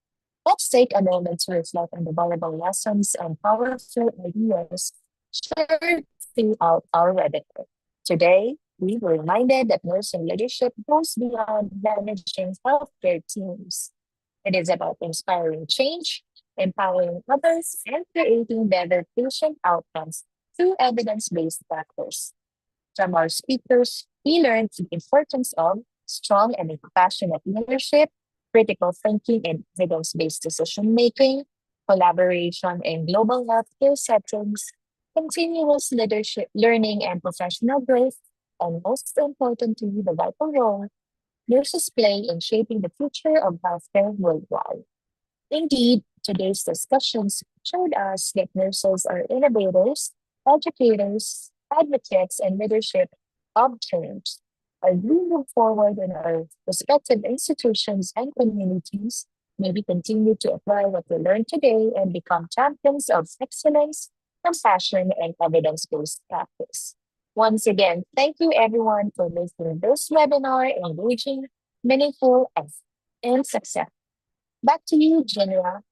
Let's take a moment to reflect on the valuable lessons and powerful ideas shared throughout our webinar. Today, we were reminded that nursing leadership goes beyond managing healthcare teams. It is about inspiring change, empowering others, and creating better patient outcomes through evidence-based practice. From our speakers, we learned the importance of strong and compassionate leadership, critical thinking and evidence-based decision-making, collaboration in global healthcare settings, continuous leadership learning and professional growth, and most importantly, the vital role nurses play in shaping the future of healthcare worldwide. Indeed, today's discussions showed us that nurses are innovators, educators, advocates, and leadership of change. As we move forward in our respective institutions and communities, may we continue to apply what we learned today and become champions of excellence, compassion, and evidence-based practice. Once again, thank you everyone for making this webinar engaging, meaningful, and successful. Back to you, Genera.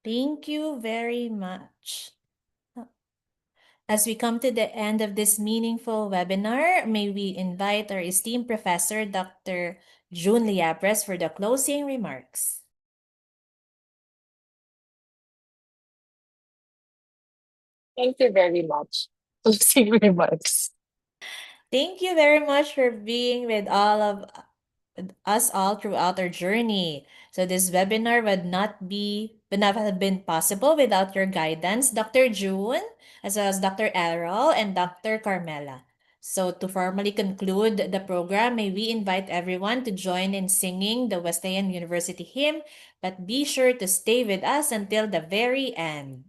Thank you very much. As we come to the end of this meaningful webinar, may we invite our esteemed professor, Dr. June Liabres, for the closing remarks. Thank you very much. Closing remarks. Thank you very much for being with us all throughout our journey. So this webinar would not have been possible without your guidance, Dr. June, as well as Dr. Errol and Dr. Carmela. So to formally conclude the program, may we invite everyone to join in singing the Wesleyan University hymn, but be sure to stay with us until the very end.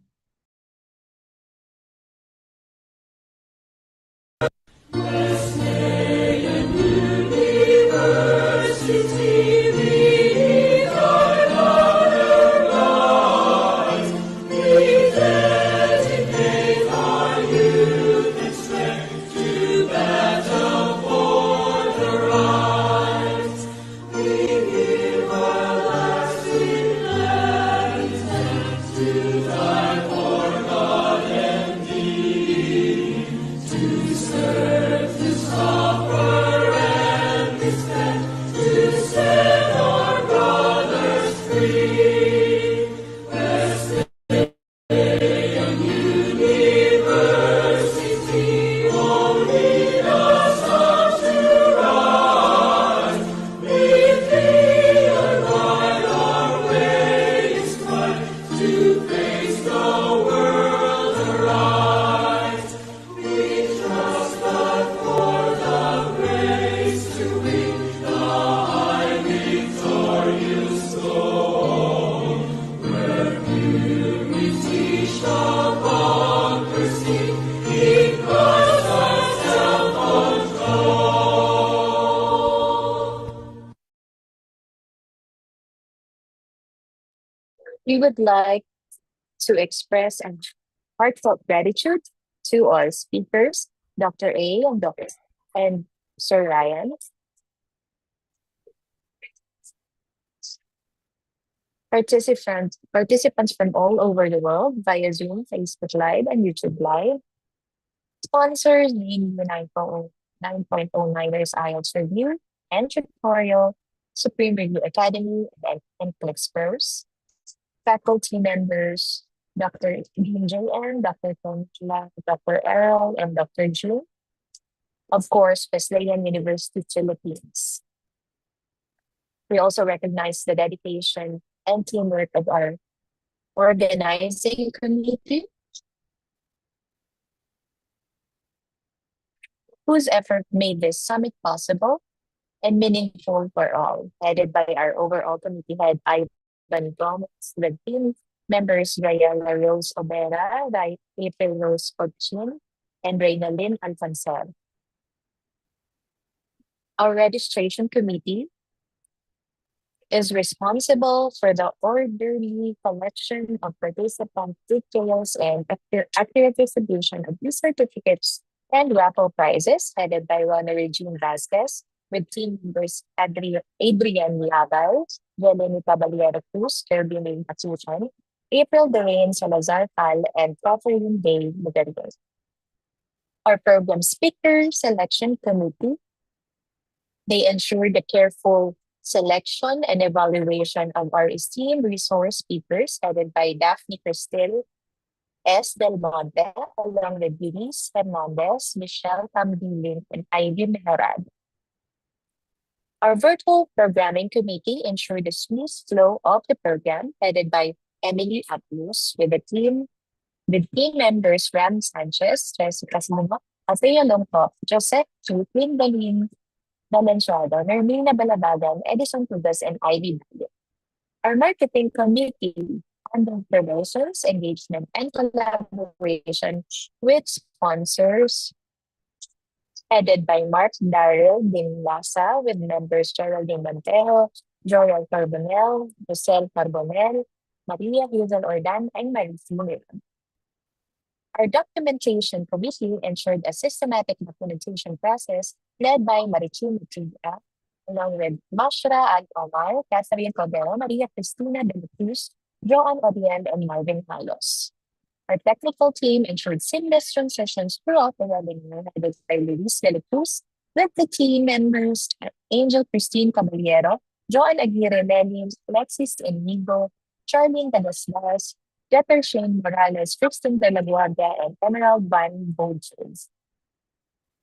We would like to express a heartfelt gratitude to our speakers, Dr. A and Sir Ryan. Participants from all over the world via Zoom, Facebook Live, and YouTube Live. Sponsors, namely 9.09ers IELTS Review and Tutorial, Supreme Review Academy, and ClickSpurs. Faculty members, Dr. Dean J.M., Dr. Conchla, Dr. Errol, and Dr. June. Of course, Wesleyan University Philippines. We also recognize the dedication and teamwork of our organizing committee, whose effort made this summit possible and meaningful for all, headed by our overall committee head, Ivan Gomez, with team members Rayala Rose Obera, April Rose Pochin, and Reyna Lynn Alfonso. Our registration committee is responsible for the orderly collection of participant details and accurate distribution of these certificates and raffle prizes, headed by Rona Regine Vasquez, with team members Adrian Labal, Jeleny Caballero Cruz, Kirby May Matsuchan, April Doreen Salazar Cal, and Catherine Day Miguel. Our program speaker selection committee, they ensure the careful selection and evaluation of our esteemed resource speakers headed by Daphne Cristil S. Del Monte, along with Eunice Hernandez, Michelle Tambilin, and Ivy Meherad. Our virtual programming committee ensured the smooth flow of the program, headed by Emily Aplus, with team members Ram Sanchez, Jessica Simo, Athea Longkop, Joseph Chutin Dalin, Valenzuela, Nermina Balabagan, Edison Tugas, and Ivy Bayo. Our marketing committee handled promotions, engagement, and collaboration with sponsors, headed by Mark Daryl Dinlasa, with members Geraldine Montejo, Joel Carbonell, Giselle Carbonell, Maria Hazel Ordan, and Maricine. Our documentation committee ensured a systematic documentation process led by Marichu Matriga, along with Mashra Ag Omar, Catherine Cordero, Maria Cristina de la Cruz, Joan Oriel, and Marvin Carlos. Our technical team ensured seamless transitions throughout the webinar, headed by Luis de la Cruz, with the team members Angel Christine Caballero, Joan Aguirre Lenin, Alexis Enigo, Charlene Cadasdas, Jeter Shane Morales, Kristen De La Guardia, and Emerald Van Bodges.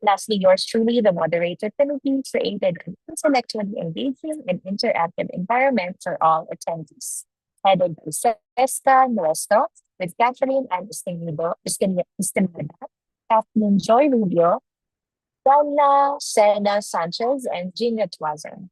Lastly, yours truly, the moderator committee, created an intellectually engaging and interactive environment for all attendees, headed by Cesca Nuestro, with Catherine and Estimada, Kathleen Joy Rubio, Dana Sena Sanchez, and Gina Tuazon.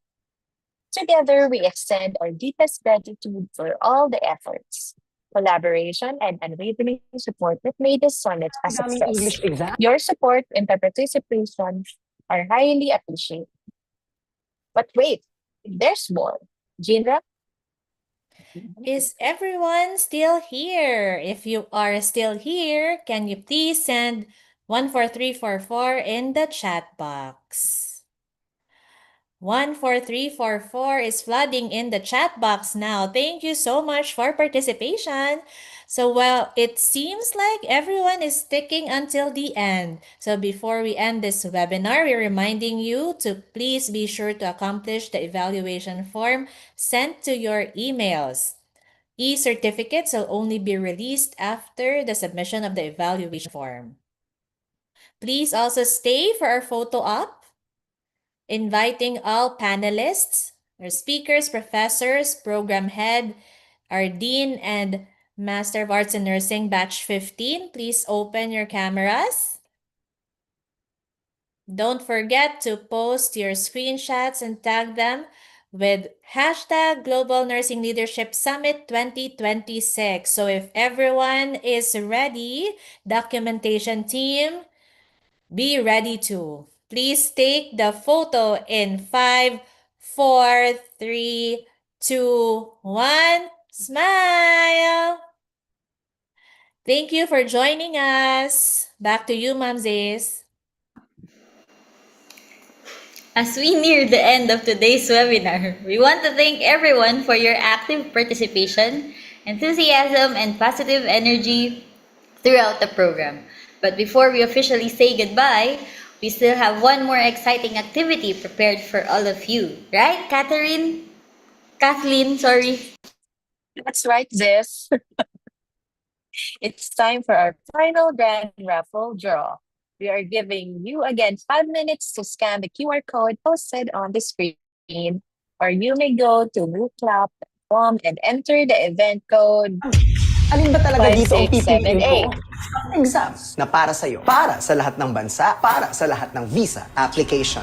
Together, we extend our deepest gratitude for all the efforts, collaboration, and unwavering support that made this summit a success. Your support and participation are highly appreciated. But wait, there's more. Gina? Is everyone still here? If you are still here, can you please send 14344 in the chat box? 14344 is flooding in the chat box now. Thank you so much for participation. So, well, it seems like everyone is sticking until the end. So before we end this webinar, we're reminding you to please be sure to accomplish the evaluation form sent to your emails. E-certificates will only be released after the submission of the evaluation form. Please also stay for our photo op, inviting all panelists, our speakers, professors, program head, our dean, and Master of Arts in Nursing Batch 15. Please open your cameras. Don't forget to post your screenshots and tag them with hashtag Global Nursing Leadership Summit 2026. So if everyone is ready, documentation team, be ready to. Please take the photo in 5, 4, 3, 2, 1. Smile! Thank you for joining us. Back to you, Ma'am Ziz. As we near the end of today's webinar, we want to thank everyone for your active participation, enthusiasm, and positive energy throughout the program. But before we officially say goodbye, we still have one more exciting activity prepared for all of you. Right, Kathleen, sorry. That's right, Ziz. It's time for our final grand raffle draw. We are giving you again 5 minutes to scan the QR code posted on the screen, or you may go to mooclap.com and enter the event code Alin ba talaga dito ang 5678. pipiliin ko? Ang exam na para sa'yo, para sa lahat ng bansa, para sa lahat ng visa application.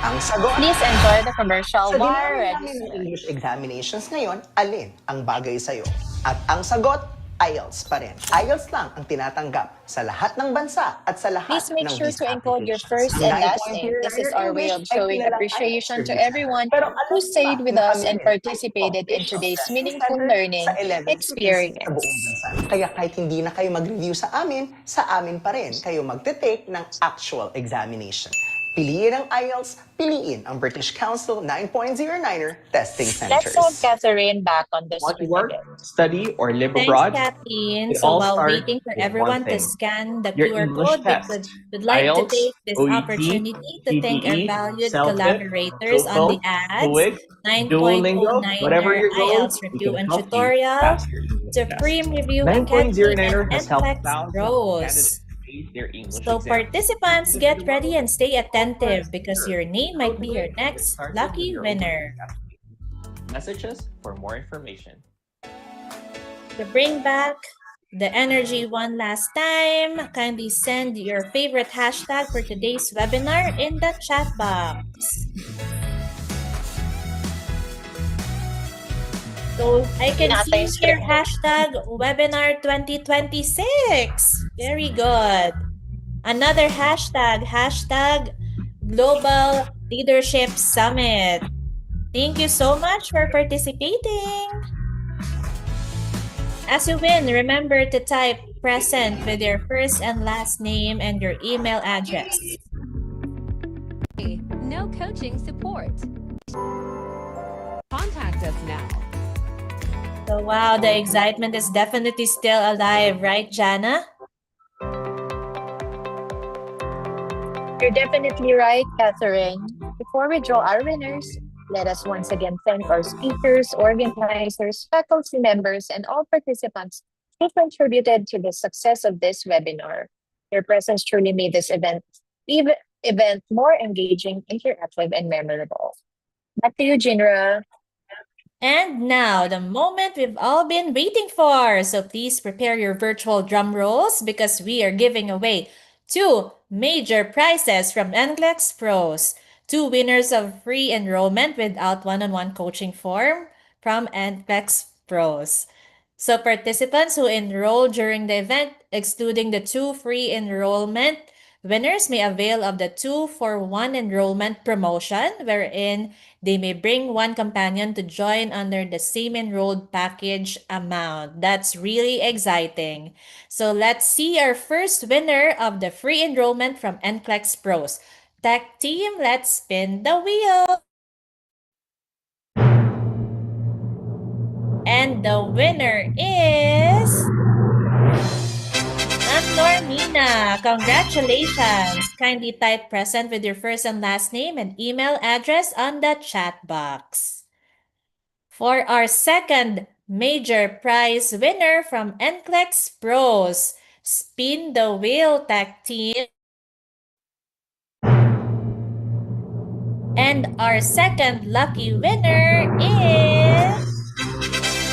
Ang sagot, Please enjoy the commercial sa while dinami namin ng English examinations ngayon, alin ang bagay sa'yo? At ang sagot, IELTS pa rin. IELTS lang ang tinatanggap sa lahat ng bansa at sa lahat Please make ng sure visa to encode your first applications. and Ang last 9 name. point This is our way of English ay showing kilalang appreciation IELTS to service. everyone Pero who alam stayed mo with ba us na and kami rin ay participated in official today's testing meaningful center learning sa 11 cities sa experience. buong bansa. Kaya kahit hindi na kayo mag-review sa amin pa rin kayo magte-take ng actual examination. Piliin ang IELTS, piliin ang British Council 9.09er testing Let's centers. have Catherine back on the Want to screen work, again. study, or live Thanks, abroad? Kathleen. It So all while starts waiting for with one everyone to thing. scan the Your QR English code, test. we'd like to IELTS, take this OET, opportunity to thank our PTE, valued CELTIP, collaborators on the TOEFL, ads, TOEIC, Duolingo, whatever 9.09er your goal, IELTS we Review can and help you Tutorial, pass your English test. Supreme Review Academy, 9.09er and has helped NCLEX thousands of candidates Pros. ace their English So exam. participants, get ready and stay attentive because your name might be your next lucky winner. Message us for more information. To bring back the energy one last time, kindly send your favorite hashtag for today's webinar in the chat box. So I can see here hashtag webinar 2026. Very good. Another hashtag, hashtag Global Leadership Summit. Thank you so much for participating. As you win, remember to type present with your first and last name and your email address. No coaching support. Contact us now. So wow, the excitement is definitely still alive, right, Jana? You're definitely right, Catherine. Before we draw our winners, let us once again thank our speakers, organizers, faculty members, and all participants who contributed to the success of this webinar. Your presence truly made this event more engaging, interactive, and memorable. Back to you, Jinra. And now, the moment we've all been waiting for. So please prepare your virtual drum rolls because we are giving away 2 major prizes from NCLEX Pros. 2 winners of free enrollment without one-on-one coaching form from NCLEX Pros. So participants who enroll during the event, excluding the 2 free enrollment winners, may avail of the 2-for-1 enrollment promotion, wherein they may bring 1 companion to join under the same enrolled package amount. That's really exciting. So let's see our first winner of the free enrollment from NCLEX Pros. Tech team, let's spin the wheel. And the winner is Normina. Congratulations. Kindly type present with your first and last name and email address on the chat box. For our second major prize winner from NCLEX Pros, spin the wheel, Tech team. And our second lucky winner is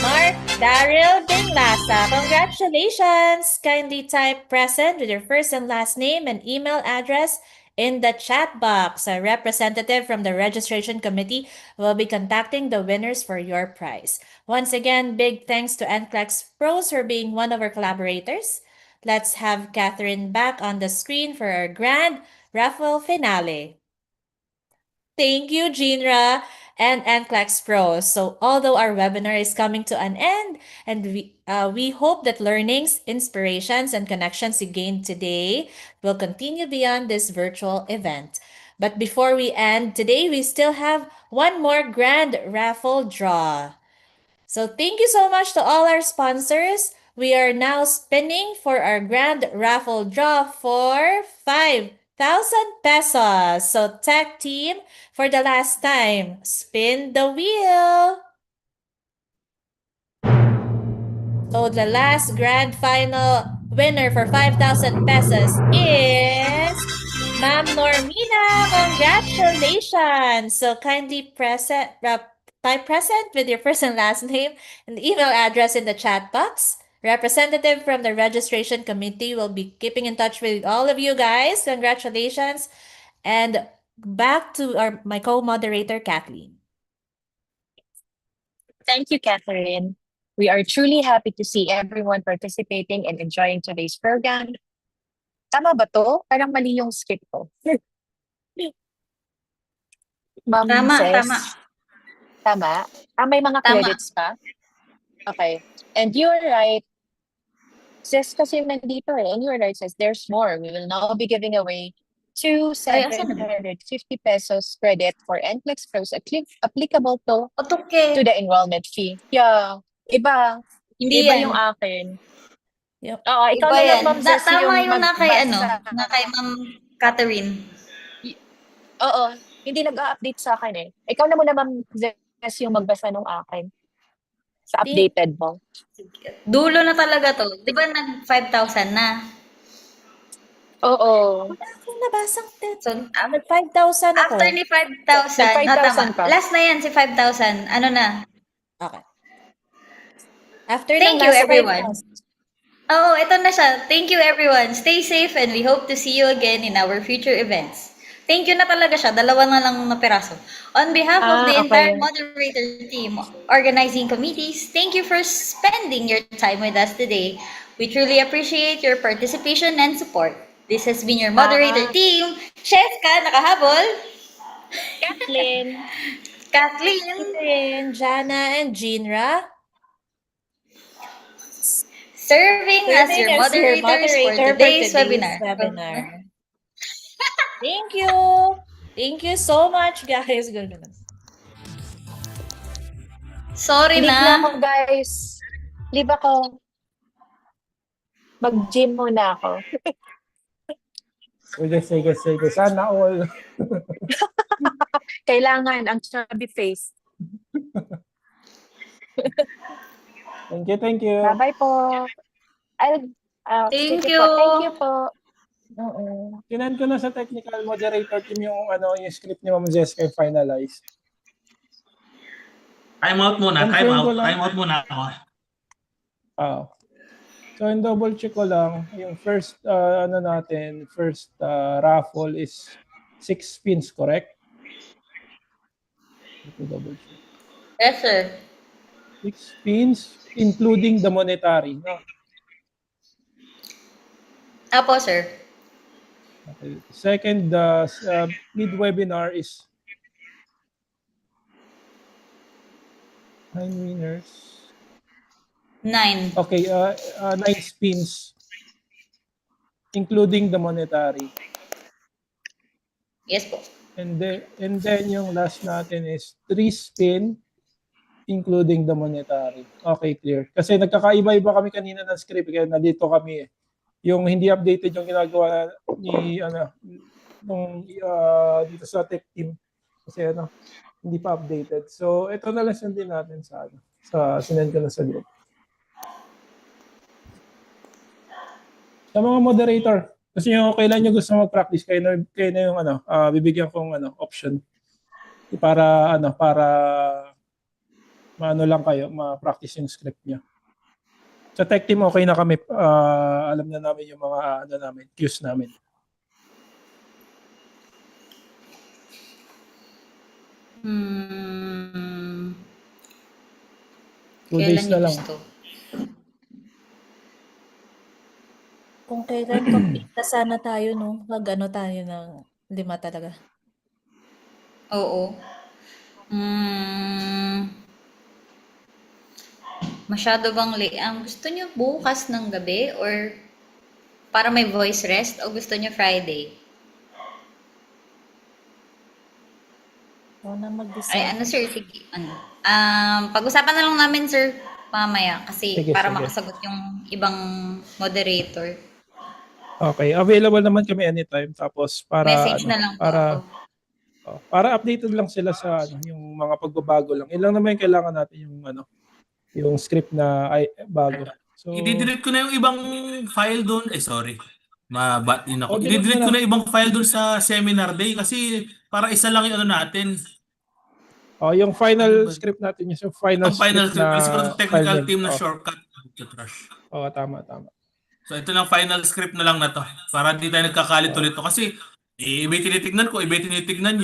Mark Daryl Dinglasa. Congratulations! Kindly type present with your first and last name and email address in the chat box. A representative from the registration committee will be contacting the winners for your prize. Once again, big thanks to NCLEX Pros for being one of our collaborators. Let's have Catherine back on the screen for our grand raffle finale. Thank you, Jinra and NCLEX Pros. So although our webinar is coming to an end, and we hope that learnings, inspirations, and connections you gained today will continue beyond this virtual event. But before we end today, we still have one more grand raffle draw. So thank you so much to all our sponsors. We are now spinning for our grand raffle draw for 5,000 pesos. So tech team, for the last time, spin the wheel. So the last grand final winner for 5,000 pesos is Ma'am Normina. Congratulations. So kindly type present with your first and last name and email address in the chat box. Representative from the registration committee will be keeping in touch with all of you guys. Congratulations. And back to my co-moderator, Kathleen. Thank you, Catherine. We are truly happy to see everyone participating and enjoying today's program. Tama ba to? Parang mali yung script ko. Ma'am Tama, says, tama. Tama? May mga Tama. credits pa? Okay. And you're right. Sis kasi nandito and you're right, sis. There's more. We will now be giving away to 750 pesos credit for NCLEX Pros applicable to the enrollment fee. Yeah. Iba. Hindi Iba yan. yung akin. Yep. Oo, ikaw Iba na lang, yan. Ma'am Zess, Tama yung na kay magbasa. na kay Ma'am Catherine. Oo, hindi nag-a-update sa akin eh. Ikaw na muna, Ma'am Zess, yung magbasa ng akin. Sa updated mo. Dulo na talaga to. Di ba nag 5,000 na? Oo. Wala akong nabasang So, nag 5,000 ako. after ni 5,000, Nag-5,000 tama. ka. Last na yan si 5,000. Ano na? Okay. After Thank ng you, nasa everyone. 5,000. Oh, ito na siya. Thank you, everyone. Stay safe and we hope to see you again in our future events. Thank you na talaga siya. Dalawa na lang na piraso. On behalf of the entire Okay. moderator team, organizing committees, thank you for spending your time with us today. We truly appreciate your participation and support. This has been your moderator team. Cheska, nakahabol. Kathleen. Kathleen. Jana, and Jinra. Serving as your moderators for today's webinar. Thank you. Thank you so much, guys. Sorry Leave na. na ako, guys. Leave ako. Mag-gym muna ako. Sige. Sana all. Kailangan ang chubby face. Thank you. Bye-bye po. Thank sige you. Po. Thank you po. Tinan ko na sa technical moderator team yung yung script ni Ma'am Zess kay finalize. Time out muna. Confirm ko lang. Time out muna ako. So, in double check ko lang, yung first raffle is 6 spins, correct? Double check. Yes, sir. 6 spins, including the monetary. No? Apo, sir. Okay. Second, the mid-webinar is 9 winners. 9. Okay, 9 spins, including the monetary. Yes po. And then yung last natin is 3 spin, including the monetary. Okay, clear. Kasi nagkakaiba-iba kami kanina ng script, kaya nandito kami eh. Yung hindi updated yung ginagawa ni dito sa tech team kasi hindi pa updated. So ito na lang sundin natin sa sinend ko na sa group. Sa mga moderator, kasi yung kailan nyo gusto mag-practice, kayo na yung bibigyan kong option para lang kayo ma-practice yung script niyo. Sa tech team okay na kami, alam na namin yung mga cues namin. Two days Kailan na niyo lang. gusto? Kung kailan complete na sana tayo, no? Mag-ano tayo ng 5 talaga. Oo. Masyado bang gusto niyo bukas ng gabi or para may voice rest o gusto niyo Friday? Ako na Ay, mag-decide. sir, sige. Pag-usapan na lang namin, sir, mamaya kasi Sige, para sige. makasagot yung ibang moderator. Okay, available naman kami anytime, tapos para Message na lang po ako. para updated lang sila sa yung mga pagbabago lang. Ilang naman yung kailangan natin yung script na bago. So I-delete ko na yung ibang file doon. Sorry. Mabatin ako. delete I-delete mo ko na. na yung ibang file doon sa seminar day kasi para isa lang yung natin. yung final script natin, yung final Ang final script na script. Siguro technical file team na name. shortcut. Tama. So ito lang final script na lang na to. Para di tayo nagkakalit ulit. Kasi iba tinitignan ko, iba tinitignan